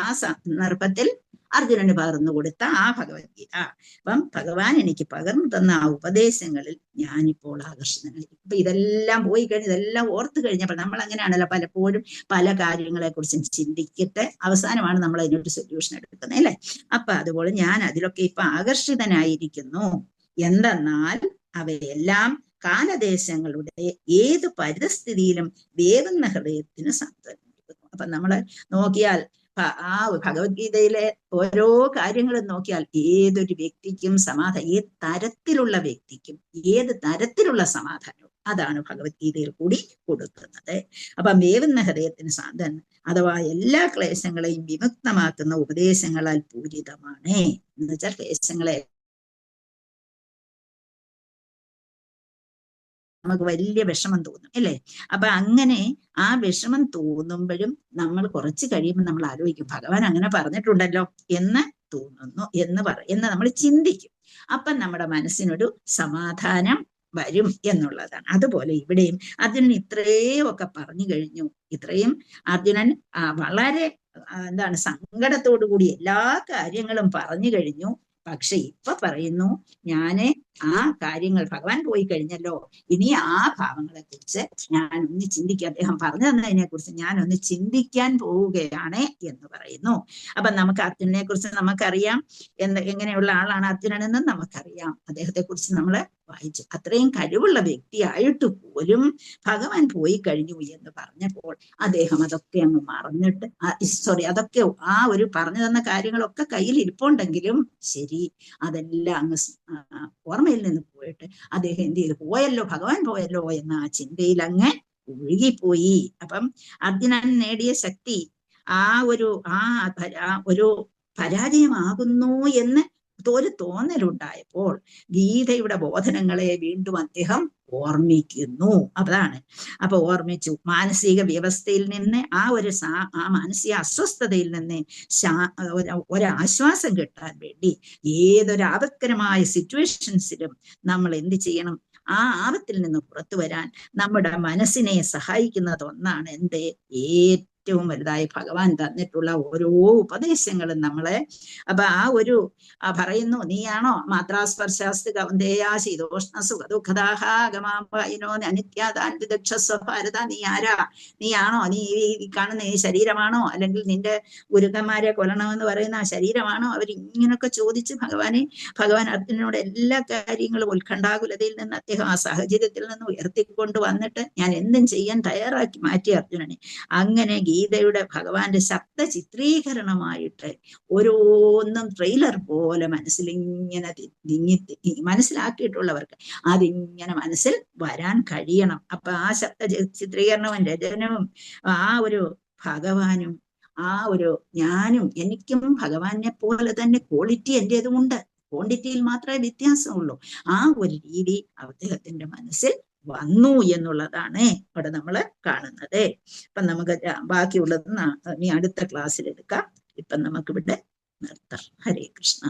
ആ സന്ദർഭത്തിൽ അർജുനന് പകർന്നു കൊടുത്ത ആ ഭഗവത്ഗീത. അപ്പം ഭഗവാൻ എനിക്ക് പകർന്നു തന്ന ആ ഉപദേശങ്ങളിൽ ഞാനിപ്പോൾ ആകർഷിതനായി. ഇപ്പൊ ഇതെല്ലാം പോയി കഴിഞ്ഞ് ഇതെല്ലാം ഓർത്തു കഴിഞ്ഞപ്പോൾ നമ്മൾ അങ്ങനെയാണല്ലോ പലപ്പോഴും പല കാര്യങ്ങളെ കുറിച്ചും ചിന്തിച്ചിട്ട് അവസാനമാണ് നമ്മൾ അതിനൊരു സൊല്യൂഷൻ എടുക്കുന്നത്, അല്ലെ? അപ്പൊ അതുപോലെ ഞാൻ അതിലൊക്കെ ഇപ്പൊ ആകർഷിതനായിരിക്കുന്നു. എന്തെന്നാൽ അവയെല്ലാം കാലദേശങ്ങളുടെ ഏത് പരിതസ്ഥിതിയിലും വേവുന്ന ഹൃദയത്തിന് സാന്ത്വനം നൽകുന്നു. അപ്പൊ നമ്മള് നോക്കിയാൽ ആ ഭഗവത്ഗീതയിലെ ഓരോ കാര്യങ്ങളും നോക്കിയാൽ ഏതൊരു വ്യക്തിക്കും ഏത് തരത്തിലുള്ള വ്യക്തിക്കും ഏത് തരത്തിലുള്ള സമാധാനവും അതാണ് ഭഗവത്ഗീതയിൽ കൂടി കൊടുക്കുന്നത്. അപ്പൊ വേവുന്ന ഹൃദയത്തിന് സാന്ത്വനം, അഥവാ എല്ലാ ക്ലേശങ്ങളെയും വിമുക്തമാക്കുന്ന ഉപദേശങ്ങളാൽ പൂരിതമാണ്. എന്ന് വെച്ചാൽ ക്ലേശങ്ങളെ നമുക്ക് വലിയ വിഷമം തോന്നും, അല്ലേ? അപ്പൊ അങ്ങനെ ആ വിഷമം തോന്നുമ്പോഴും നമ്മൾ കുറച്ച് കഴിയുമ്പോൾ നമ്മൾ ആലോചിക്കും, ഭഗവാൻ അങ്ങനെ പറഞ്ഞിട്ടുണ്ടല്ലോ എന്ന് തോന്നുന്നു എന്ന് നമ്മൾ ചിന്തിക്കും. അപ്പം നമ്മുടെ മനസ്സിനൊരു സമാധാനം വരും എന്നുള്ളതാണ്. അതുപോലെ ഇവിടെയും അർജുനൻ ഇത്രയും ഒക്കെ പറഞ്ഞു കഴിഞ്ഞു. ഇത്രയും അർജുനൻ വളരെ സങ്കടത്തോടു കൂടി എല്ലാ കാര്യങ്ങളും പറഞ്ഞു കഴിഞ്ഞു. പക്ഷെ ഇപ്പൊ പറയുന്നു, ഞാന് ആ കാര്യങ്ങൾ ഭഗവാൻ പോയി കഴിഞ്ഞല്ലോ, ഇനി ആ ഭാവങ്ങളെ കുറിച്ച് ഞാനൊന്ന് ചിന്തിക്കുക. അദ്ദേഹം പറഞ്ഞു തന്നതിനെ കുറിച്ച് ഞാനൊന്ന് ചിന്തിക്കാൻ പോവുകയാണ് എന്ന് പറയുന്നു. അപ്പൊ നമുക്ക് അർജുനനെ കുറിച്ച് നമുക്കറിയാം, എങ്ങനെയുള്ള ആളാണ് അർജുനൻ എന്ന് നമുക്കറിയാം. അദ്ദേഹത്തെ കുറിച്ച് നമ്മൾ വായിച്ചു. അത്രയും കഴിവുള്ള വ്യക്തിയായിട്ട് പോലും ഭഗവാൻ പോയി കഴിഞ്ഞു എന്ന് പറഞ്ഞപ്പോൾ അദ്ദേഹം അതൊക്കെ അങ്ങ് മറന്നിട്ട്, അതൊക്കെ ആ ഒരു പറഞ്ഞു തന്ന കാര്യങ്ങളൊക്കെ കയ്യിൽ ഇരിപ്പുണ്ടെങ്കിലും ശരി, അതെല്ലാം അങ്ങ് ഓർമ്മയിൽ നിന്ന് പോയിട്ട് അദ്ദേഹം എന്ത് ചെയ്തു, പോയല്ലോ, ഭഗവാൻ പോയല്ലോ എന്ന ആ ചിന്തയിൽ അങ്ങ് ഒഴുകിപ്പോയി. അപ്പം അർജുനൻ നേടിയ ശക്തി ആ ഒരു പരാജയമാകുന്നു എന്ന് ഒരു തോന്നലുണ്ടായപ്പോൾ ഗീതയുടെ ബോധനങ്ങളെ വീണ്ടും അദ്ദേഹം ഓർമ്മിക്കുന്നു. അതാണ്. അപ്പൊ ഓർമ്മിച്ചു. മാനസിക വ്യവസ്ഥയിൽ നിന്ന് ആ മാനസിക അസ്വസ്ഥതയിൽ നിന്ന് ഒരാശ്വാസം കിട്ടാൻ വേണ്ടി ഏതൊരു ആപത്കരമായ സിറ്റുവേഷൻസിലും നമ്മൾ എന്ത് ചെയ്യണം? ആ ആപത്തിൽ നിന്ന് പുറത്തു വരാൻ നമ്മുടെ മനസ്സിനെ സഹായിക്കുന്നത് ഒന്നാണ് ഏറ്റവും വലുതായി ഭഗവാൻ തന്നിട്ടുള്ള ഓരോ ഉപദേശങ്ങളും നമ്മളെ. അപ്പൊ പറയുന്നു, നീയാണോ മാത്രാസ്പർശാസ്തു കൗന്ദേയ ശീതോഷ്ണ സുഖദുഃഖദാഹാഗമാനോ അനിത്യാദാൻവിദക്ഷസ്വ ഭാരത, നീ ആരാ? നീയാണോ? നീ ഈ കാണുന്ന ഈ ശരീരമാണോ? അല്ലെങ്കിൽ നിന്റെ ഗുരുക്കന്മാരെ കൊല്ലണമെന്ന് പറയുന്ന ആ ശരീരമാണോ? അവരിങ്ങനൊക്കെ ചോദിച്ച് ഭഗവാൻ അർജുനനോട് എല്ലാ കാര്യങ്ങളും ഉത്കണ്ഠാകുലതയിൽ നിന്ന് അദ്ദേഹം ആ സാഹചര്യത്തിൽ നിന്ന് ഉയർത്തിക്കൊണ്ട് വന്നിട്ട് ഞാൻ എന്തും ചെയ്യാൻ തയ്യാറാക്കി മാറ്റി അർജുനനെ. അങ്ങനെ ഗീതയുടെ ഭഗവാന്റെ ശബ്ദ ചിത്രീകരണമായിട്ട് ഓരോന്നും ട്രെയിലർ പോലെ മനസ്സിലിങ്ങനെ മനസ്സിലാക്കിയിട്ടുള്ളവർക്ക് അതിങ്ങനെ മനസ്സിൽ വരാൻ കഴിയണം. അപ്പൊ ആ ശബ്ദ ചിത്രീകരണവും രചനവും ആ ഒരു ഭഗവാനും ഞാനും എനിക്കും ഭഗവാനെ പോലെ തന്നെ ക്വാളിറ്റി എന്റേതുമുണ്ട്, ക്വാണ്ടിറ്റിയിൽ മാത്രമേ വ്യത്യാസമുള്ളൂ. ആ ഒരു രീതി അദ്ദേഹത്തിന്റെ മനസ്സിൽ വന്നു എന്നുള്ളതാണ് ഇവിടെ നമ്മൾ കാണുന്നത്. അപ്പൊ നമുക്ക് ബാക്കിയുള്ളത് ഇനി അടുത്ത ക്ലാസ്സിൽ എടുക്കാം. ഇപ്പൊ നമുക്കിവിടെ നിർത്താം. ഹരേ കൃഷ്ണ.